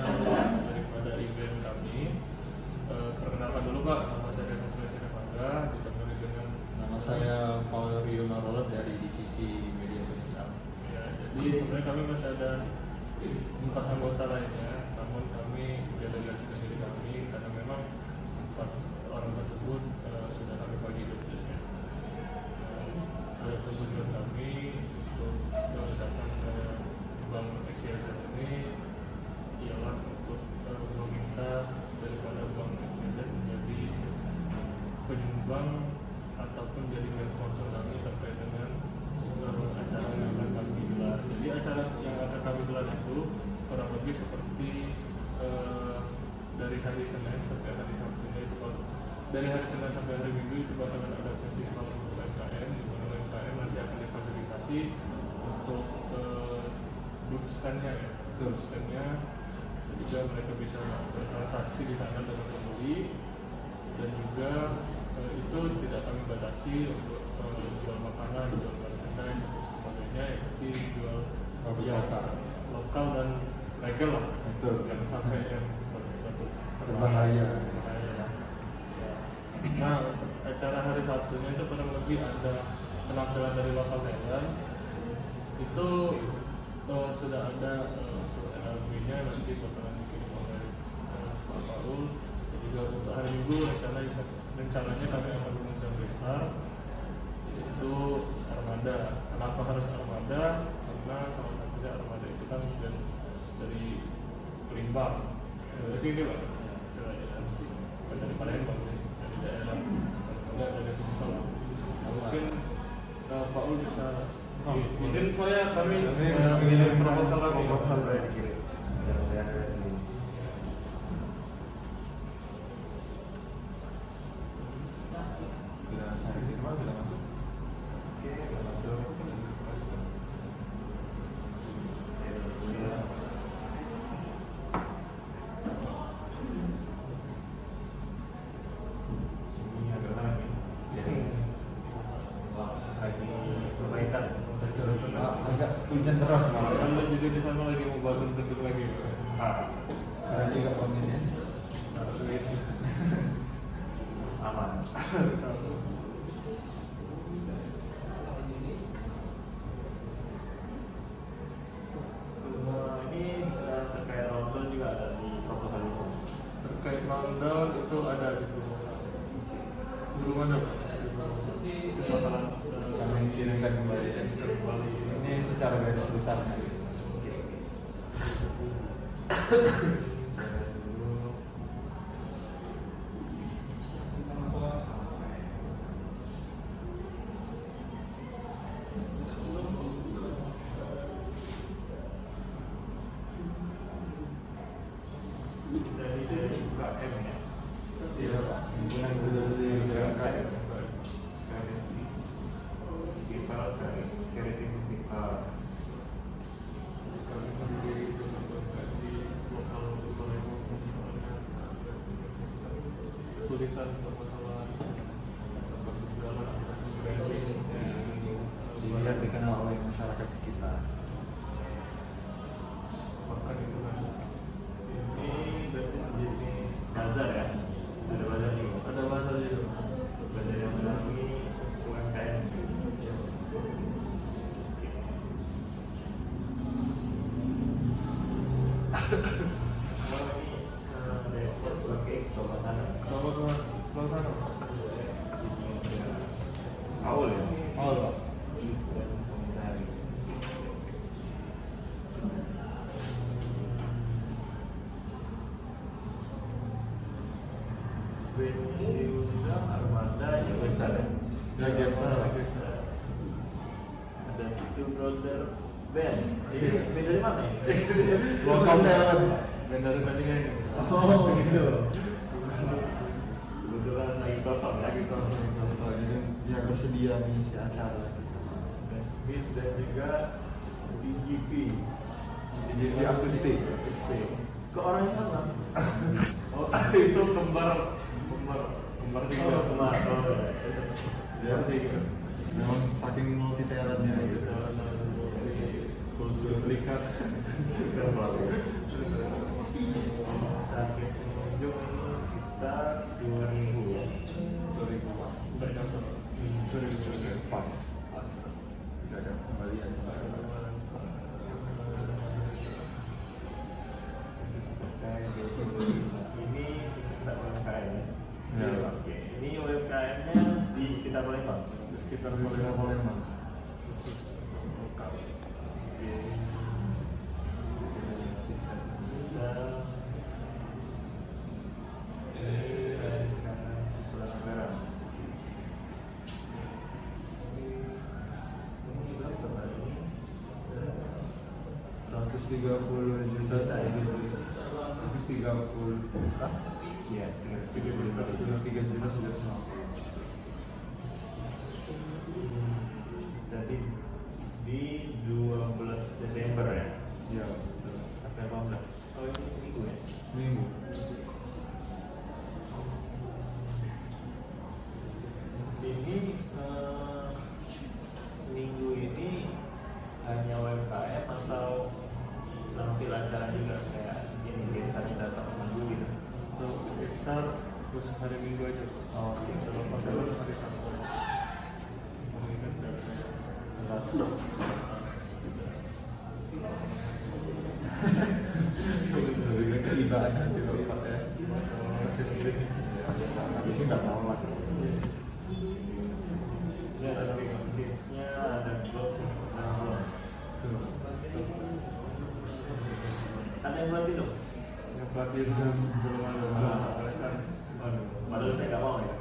daripada event kami. Perkenalkan dulu Pak, nama saya Dennis Presiden Mangga, ditemani dengan Nama saya Paul Rio Narolo dari divisi media sosial. ya, jadi sebenarnya kami masih ada 4 anggota lainnya, namun kami delegasikan diri kami karena memang 4 orang tersebut sudah kami bagi tugasnya. Ada tujuan kami untuk datang ke Bank Excelsior ini ialah untuk meminta daripada Bank Excelsior menjadi penyumbang ataupun jadi main sponsor kami terkait dengan acara yang akan kami gelar. Jadi acara yang akan kami gelar itu kurang lebih seperti dari hari Senin sampai hari Sabtunya itu dari hari Senin sampai hari Minggu itu bakalan ada festival UMKM, di mana UMKM nanti akan difasilitasi untuk booth-nya ya, booth-nya, juga mereka bisa bertransaksi di sana dengan pembeli, dan juga itu tidak kami batasi untuk jual makanan, jual merchandise dan sebagainya, seperti jual lokal dan legal lah. Betul. Jangan sampai yang Berbahaya. Nah, untuk acara hari Sabtunya itu kurang lebih ada penampilan dari lokal talent. Itu sudah ada untuk LB-nya nanti bakalan dikirim oleh Pak Paul. Juga untuk hari Minggu rencananya kami akan mengundang besar, yaitu Armada. Kenapa harus Armada? Karena salah satunya Armada itu kan dari Pelimbang. Dari sini Pak, bukan dari Palembang, dari daerah, enggak dari sekolah. Nah, mungkin Pak Ul bisa izin saya kami mengirim proposal kami. Agak hujan terus malah. Anda juga di sana lagi mau bangun gedung lagi. Ada juga komennya. Aman. Semua ini terkait rundown juga ada di proposal itu. Terkait rundown itu ada di proposal. Belum ada. Bakalan Kami kirimkan kembali. Ini secara garis besar. Dan itu UKM ya. Iya Pak. Himpunan Peduli UMKM. Festival Kreatif Festival. Kami sendiri juga bergerak di lokal Palembang, misalnya kesulitan untuk masalah termasuk jalan ataupun branding Biar dikenal oleh masyarakat sekitar. bahkan itu masuk. Ini berarti sejenis bazar ya? Ada bazar juga? Ada bazar juga. Bazar yang menaungi UMKM. Ya. Sebagai ketua pelaksana. Paul ya? Paul, Pak. Diundang Armada Yogyakarta ya? Yogyakarta. Ada itu Brother Band. Ini band dari mana ya? Lokal band dari tandingan ini. Oh gitu. Kebetulan lagi kosong ya. Jadi yang bersedia mengisi acara. Bis dan juga DGP. DGP akustik. Ke orang yang sama. Oh, itu kembar tiga. Oh, kemar. Oh, Dia tiga. Memang saking multi talentnya gitu. Kultur terikat. Target pengunjung sekitar 2000 ya. 2000. Enggak nyampe. 2000 Pas. Tidak ada kembali acara. Ini peserta UMKM ya? Ya. Oke. Ini UMKM-nya di sekitar Palembang? Di sekitar Palembang. Khusus lokal. Oke. Ini rencana usulan anggaran. Ini berapa Pak? Ini 130 juta tadi. 130 juta. Iya, 3 juta sudah semua. Jadi di 12 Desember ya? Iya, betul. Sampai 18. Oh ini seminggu ya? Seminggu. Ini seminggu ini hanya UMKM atau tampil acara juga kayak ini gestar datang seminggu gitu? Untuk gestar khusus hari Minggu aja. Oh, oke. Kalau pameran hari Sabtu. Ini kan Lebih ke ibadah di tempat ya. Habis nggak mau lah. Ini ada tips-nya, ada gloves yang gloves. Ada yang berarti dong? yang pelatih belum ada. Kan Padahal saya nggak mau ya.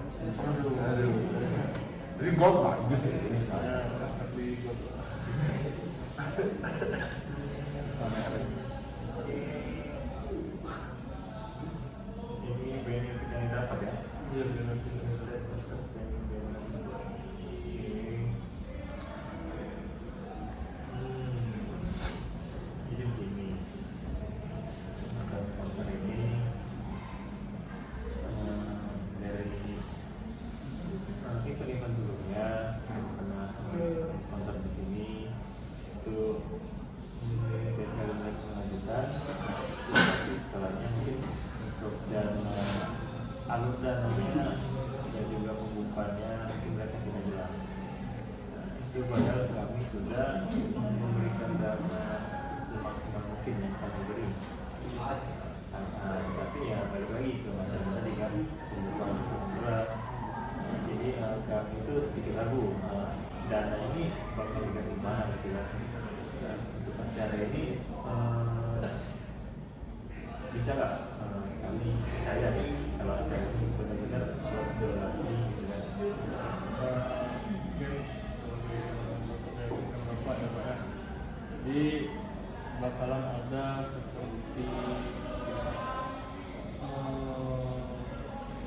Aduh. Jadi gold bagus ya. saya seperti gue. Ini benefit yang didapat ya? Iya, benar sih. Saya pasti standing benefit. Jadi begini, masalah sponsor ini dari event-event sebelumnya karena sponsor di sini itu beda dengan kelanjutan, tapi setelahnya mungkin untuk dana alur dananya dan juga pembukaannya mungkin mereka tidak jelas. Nah, itu padahal kami sudah memberikan dana semaksimal mungkin yang kami beri. Tapi ya balik lagi ke masalah tadi kan pembukaan beras. Jadi kami itu sedikit ragu dana ini bakal dikasih mana gitu ya. Dan untuk acara ini bisa nggak kami percaya ya kalau acara ini benar-benar buat donasi gitu kan. Bapak ya Pak ya. Jadi bakalan ada seperti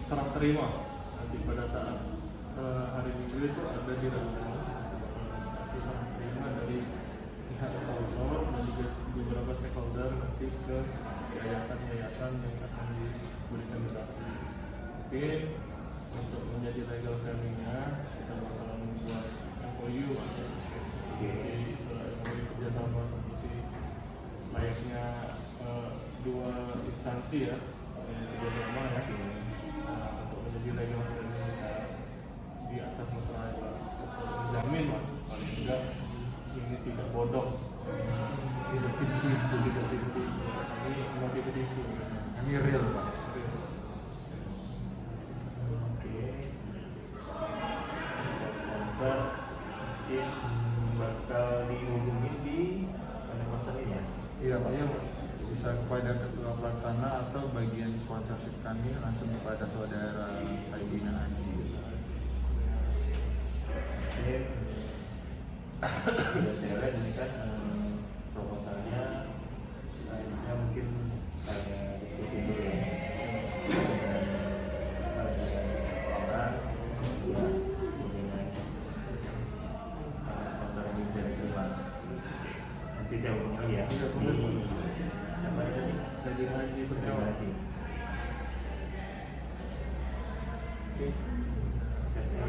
serah terima nanti pada saat hari Minggu itu ada di Ragunan kasih serah terima dari pihak sponsor dan juga beberapa stakeholder nanti ke yayasan-yayasan yang akan diberikan donasi. Mungkin untuk menjadi legal standing-nya kita bakalan membuat MOU atau seperti MOU kerjasama seperti layaknya dua instansi ya, tiga norma ya, untuk menjadi legal standing kita di atas masyarakat menjamin lah paling tidak ini tidak bodoh, tidak tipu-tipu, ini mau tipu-tipu. Ini real Pak. Oke. Sponsor mungkin bakal dihubungin di masa ini ya. Iya Pak, bisa kepada ketua pelaksana atau bagian sponsorship kami langsung kepada saudara Saidina Haji. Sudah saya lihat ini kan proposalnya, selanjutnya mungkin ada diskusi dulu ya. Ada orang dua mengenai sponsor yang bisa diterima. Nanti saya hubung lagi ya. Iya, boleh. Siapa yang tadi? Saidina Haji Kurniawan. Haji. Oke. Kasih.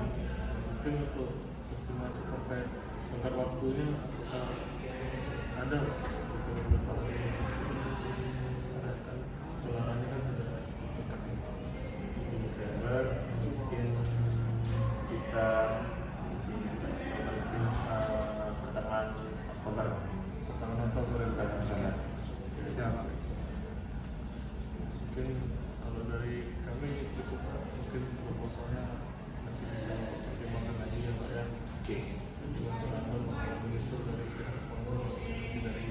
Mungkin untuk estimasi terkait tenggat waktunya apakah ada untuk pasti sarankan gelarannya kan sudah dekat ya. Di Desember mungkin kita mungkin pertengahan Oktober. Pertengahan Oktober ya. Siapa? Mungkin kalau dari kami cukup Pak. Mungkin proposalnya nanti bisa pertimbangkan lagi ya Pak ya. Oke. Jadi untuk anda masalah menyusul dari pihak sponsor nanti dari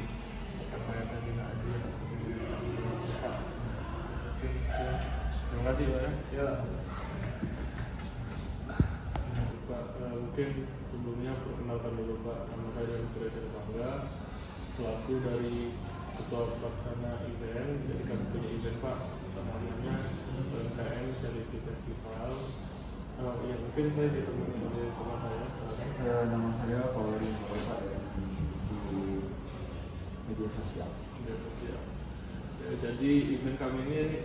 rekan saya Saidina Haji Pak. Mungkin sekian. Terima kasih Pak ya. Ya. Pak, mungkin sebelumnya perkenalkan dulu Pak, nama saya Presiden Bangga selaku dari Ketua Pelaksana event. Jadi kami punya event Pak, namanya UMKM Charity Festival. Ya mungkin saya ditemani oleh teman saya. Nama saya Pauline Bapak di media sosial. Media sosial. Ya, jadi event kami ini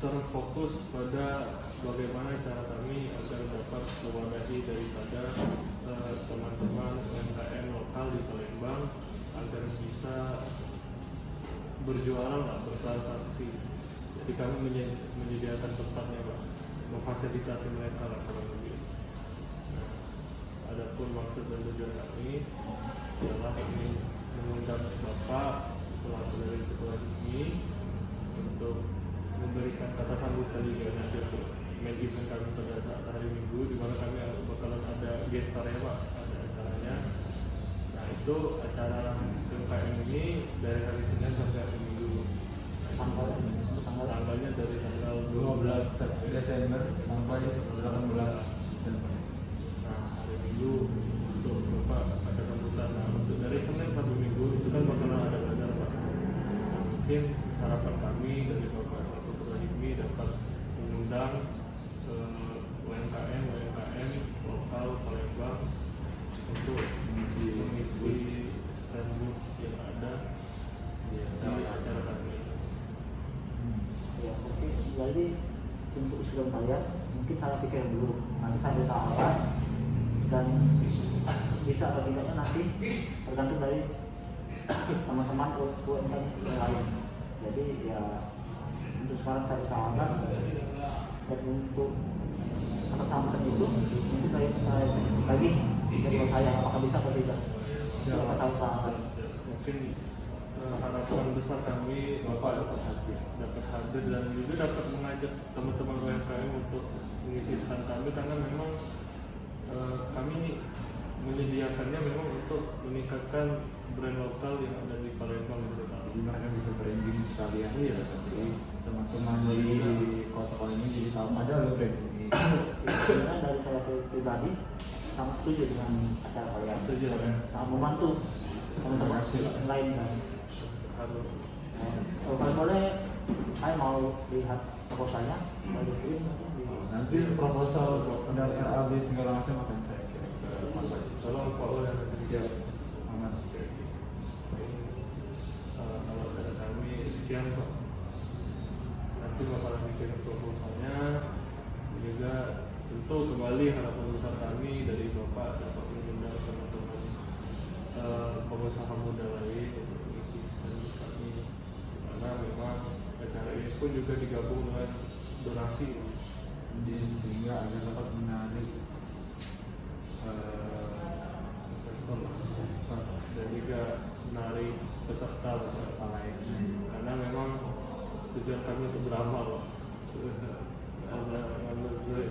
terfokus pada bagaimana cara kami agar dapat mewadahi daripada teman-teman UMKM lokal di Palembang agar bisa berjualan lah, bertransaksi. Jadi kami menyediakan tempatnya Pak, memfasilitasi mereka lah kurang lebih. Nah, adapun maksud dan tujuan kami adalah ingin mengundang Bapak selaku dari ketua ini untuk memberikan kata sambutan juga nanti untuk main event kami pada saat hari Minggu, di mana kami bakalan ada guest star-nya Pak, ada acaranya. Nah itu acara UMKM ini dari hari Senin sampai hari Minggu. Tanggalnya dari tanggal 12 Desember sampai 18 Desember. Nah hari Minggu untuk Bapak ada sambutan. Nah untuk dari Senin sampai Minggu itu kan bakalan ada bazar Pak. Nah, mungkin harapan kami dari Bapak selaku ketua HIPMI dapat mengundang UMKM lokal Palembang untuk mengisi stand booth yang ada di acara kami. Ya, oke. Jadi untuk usulan saya, mungkin saya pikir dulu, nanti saya bisa arah dan bisa atau tidaknya nanti tergantung dari teman-teman UMKM yang lain. Jadi ya untuk sekarang saya usahakan dan untuk kata sambutan itu mungkin saya lagi dari saya apakah bisa atau tidak. Ya, Saya usahakan. mungkin harapan besar kami Bapak dapat hadir dan juga dapat mengajak teman-teman UMKM untuk mengisi stand kami, karena memang kami ini menyediakannya memang untuk meningkatkan brand lokal yang ada di Palembang gitu Pak. Jadi mereka bisa branding sekalian. Iya. Jadi teman-teman di kota ini jadi tahu ada loh brand ini. Sebenarnya dari saya pribadi sangat setuju dengan acara kalian. Setuju, ya. Sangat membantu teman-teman yang lain kan. Harus. Kalau boleh, saya mau lihat proposalnya. Saya kirim Nanti proposal dan RAB segala macam akan saya kirim ke Bapak. Tolong Pak Ul yang ada di Siap. Aman. kalau dari kami sekian Pak. Nanti bakalan bikin proposalnya. Juga tentu kembali harapan besar kami dari Bapak dapat mengundang teman-teman pengusaha muda lain untuk mengisi stand kami, karena memang acara ini pun juga digabung dengan donasi. Jadi sehingga agar dapat menarik Investor dan juga menarik peserta lain, karena memang tujuan kami untuk beramal, ada ngambil duit,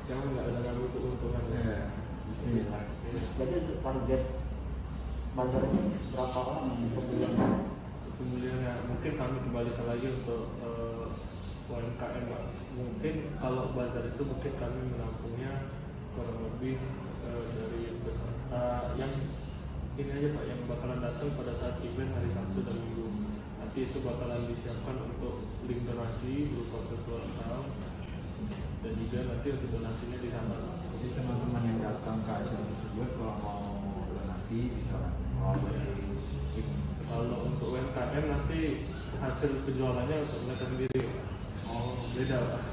jangan nggak ada ngambil keuntungan. Iya. Jadi untuk target bazar ini berapa orang yang pembelian? Pembeliannya mungkin kami kembalikan lagi untuk UMKM Pak. Mungkin kalau bazar itu mungkin kami menampungnya kurang lebih dari peserta yang ini aja Pak, yang bakalan datang pada saat event hari Sabtu dan Minggu. Nanti itu bakalan disiapkan untuk link donasi berupa virtual account dan juga nanti untuk donasinya di sana. Jadi teman-teman yang datang ke acara tersebut kalau mau donasi bisa melalui link. Kalau untuk UMKM nanti hasil penjualannya untuk mereka sendiri. Oh, beda Pak.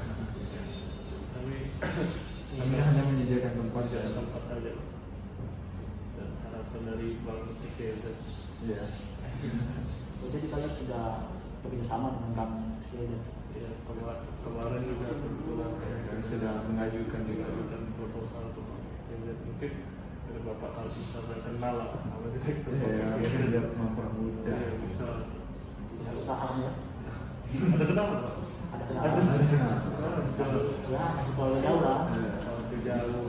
Kami hanya menyediakan tempat saja. Dan harapan dari Bank XYZ. Iya. Jadi kalian sudah bekerjasama dengan Bank XYZ. Ya, kemarin juga kebetulan Kami sudah mengajukan juga dan proposal untuk Bank XYZ. Mungkin dari Bapak kalau misalnya kenal lah sama direktur Iya, Bank XYZ. biar mempermudah. Iya, bisa. Perusahaannya Ada kenal Pak? ada kenalan. Ya, masih terlalu jauh lah.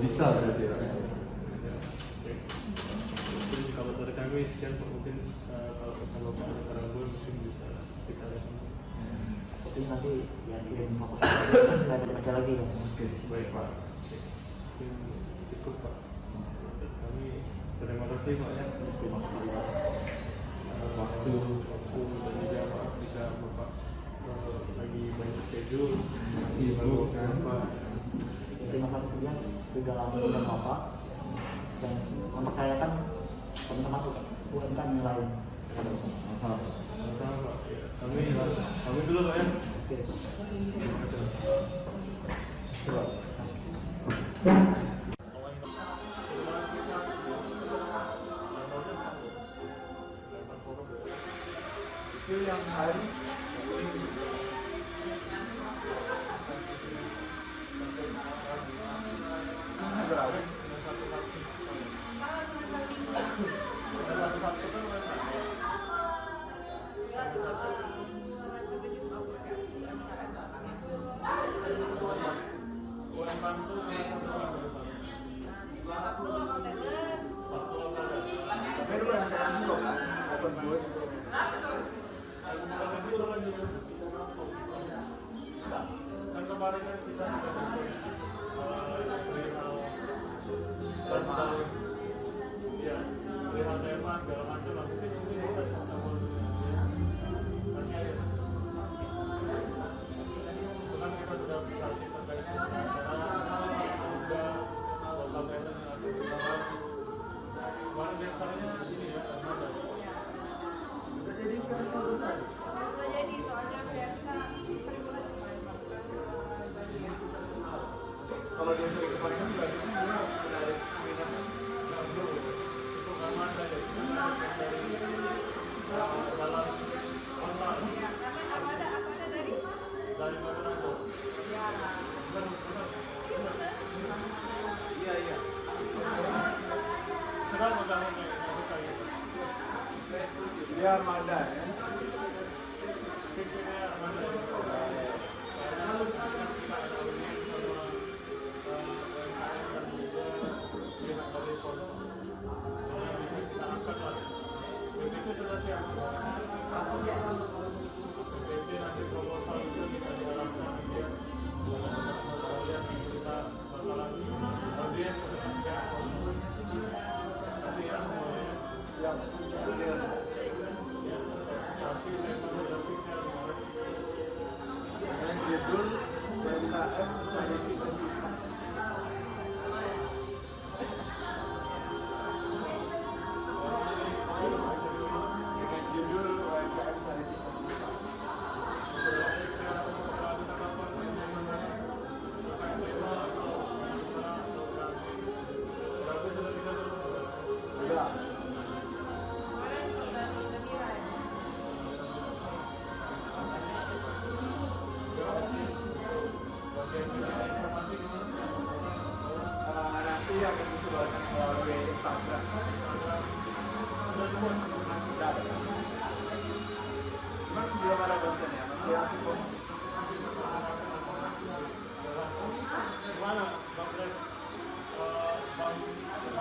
Bisa berarti ya. Mungkin kalau dari kami sekian Pak, mungkin kalau sama Pak ada Karanggon mungkin bisa kita lihat. Tapi nanti ya kirim proposal saya baca lagi ya. Oke, baik Pak. Mungkin cukup Pak. Dan kami terima kasih Pak ya. Terima kasih. Waktu dan juga maaf jika Bapak lagi banyak schedule. Sibuk kan Pak. Terima kasih ya sudah mengundang Bapak dan mempercayakan teman-teman UMKM yang lain. Masalah. Sama Pak. Ya, kami dulu Pak ya. Oke. Terima kasih. Itu yang hari Kemarin kan kita ya, perihal tema segala macam lah. Mungkin kita sama nanti aja. Kan kita sudah kasih terkait dengan juga total payment yang akan dilakukan. Kemarin biasanya ini ya, ada. Sudah jadi kan sudah jadi soalnya biasa. Kalau dia sering kemarin kan berarti dia menarik minatnya itu karena ada dari dalam online dari mana itu iya sedang megang dia Armada ya fiksinya Armada Mana Bang Bang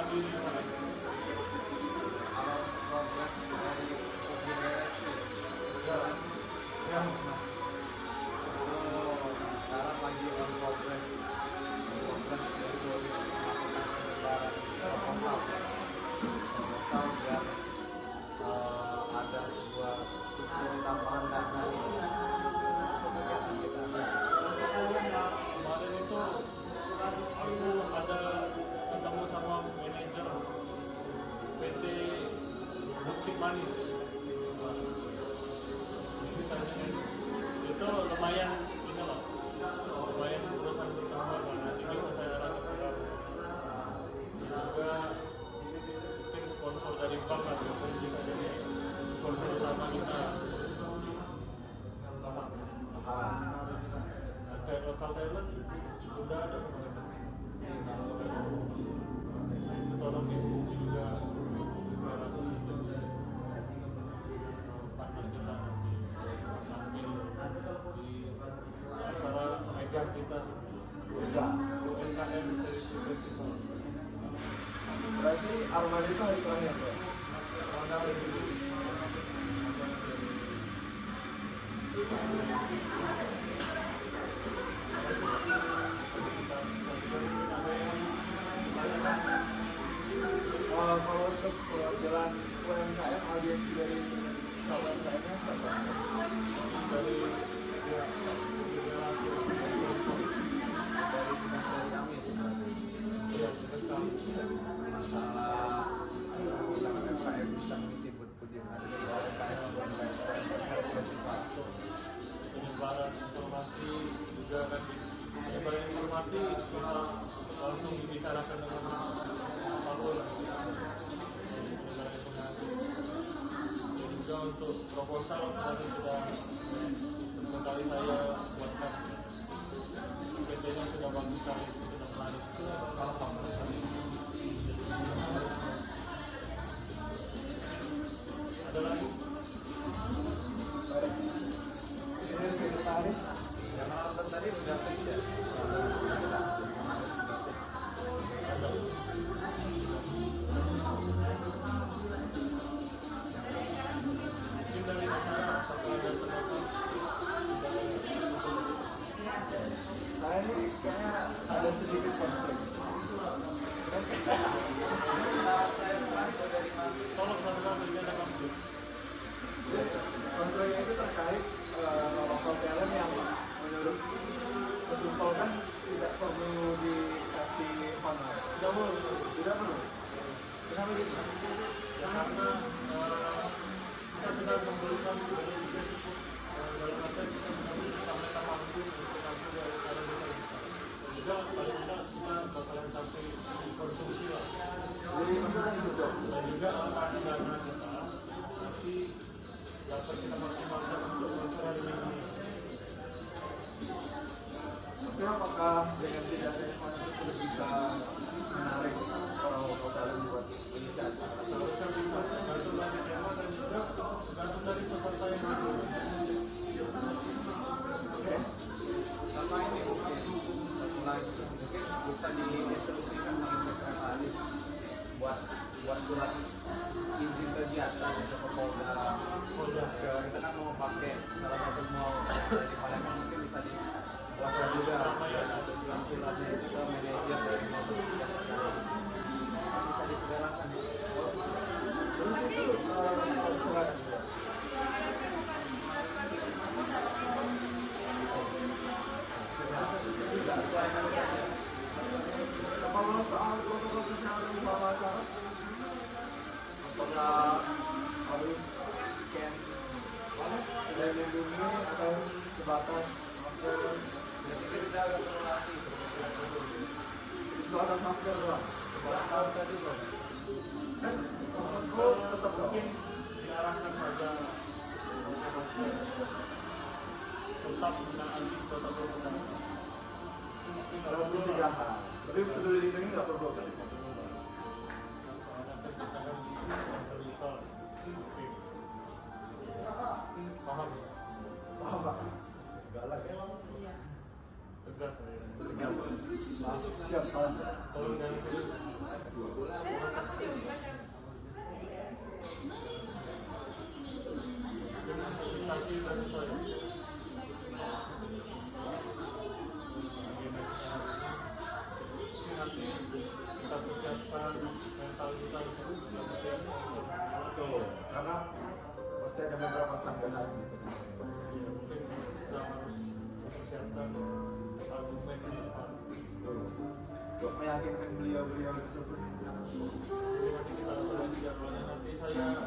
Berarti Arman itu hari terakhir ya? Kalau untuk perwakilan UMKM, audiensi dari UMKM-nya siapa? Dari kami sebenarnya. Masalah UMKM bisa mengisi buat-buat yang ada di penyebaran informasi juga kan penyebaran informasi bisa langsung dibicarakan dengan apapun lah. Penyebaran informasi dan juga untuk proposal kemarin sudah sekali saya buatkan PT-nya sudah bagus sekali, sudah menarik, sudah paham sekali. Ada lagi? Yang nonton tadi udah kerja. Mungkin dari acara apakah ada penonton? Nah ini kayaknya ada sedikit konflik. Tolong satu-satu ini ada konflik. Konfliknya itu terkait local talent yang menurut konsultan tidak perlu dikasih honor. Tidak perlu. Tidak perlu. Kenapa gitu? Ya karena kita sedang memberikan sebagai juga cukup dalam artian kita sedang mereka mampu untuk mampu dari cara kita bisa. Dan juga paling tidak kita bakalan sampai konsumsi lah. Jadi maksudnya itu dong. Dan juga alokasi dana kita nanti dapat kita maksimalkan untuk masalah ini. Tapi apakah dengan tidak ada honor itu sudah bisa menarik para local talent buat mengisi acara? Seharusnya bisa tergantung dari tema dan juga tergantung dari peserta yang ada. Oke. Sama ini mungkin satu lagi mungkin bisa diinstruksikan oleh Pak Ali buat surat izin kegiatan untuk ke Polda. Kita kan mau pakai salah satu mall di Palembang, mungkin bisa dibuatkan juga suratnya ke manajer dari mall tersebut. Bisa disegerakan. Terus itu surat. Kalau soal protokol kesehatan di bawah acara, apakah harus scan dan lindungi atau sebatas masker? Biasanya tidak ada korelasi sebatas masker doang. Sebatas tadi doang. Kan tetap Mungkin diarahkan saja tetap menaati protokol kesehatan. kalau pencegahan. Tapi peduli lindungi nggak perlu kan? Paham? Paham Pak? Galak ya? Tegas saya. Siap Pak. Tolong jangan terus. Administrasi dan saya. Nanti kita persiapkan mental kita untuk kemudian Betul. Karena pasti ada beberapa sanggahan gitu. ya mungkin kita harus mempersiapkan argumen ke depan. Untuk meyakinkan beliau-beliau tersebut. Jadi nanti kita atur lagi jadwalnya. Nanti saya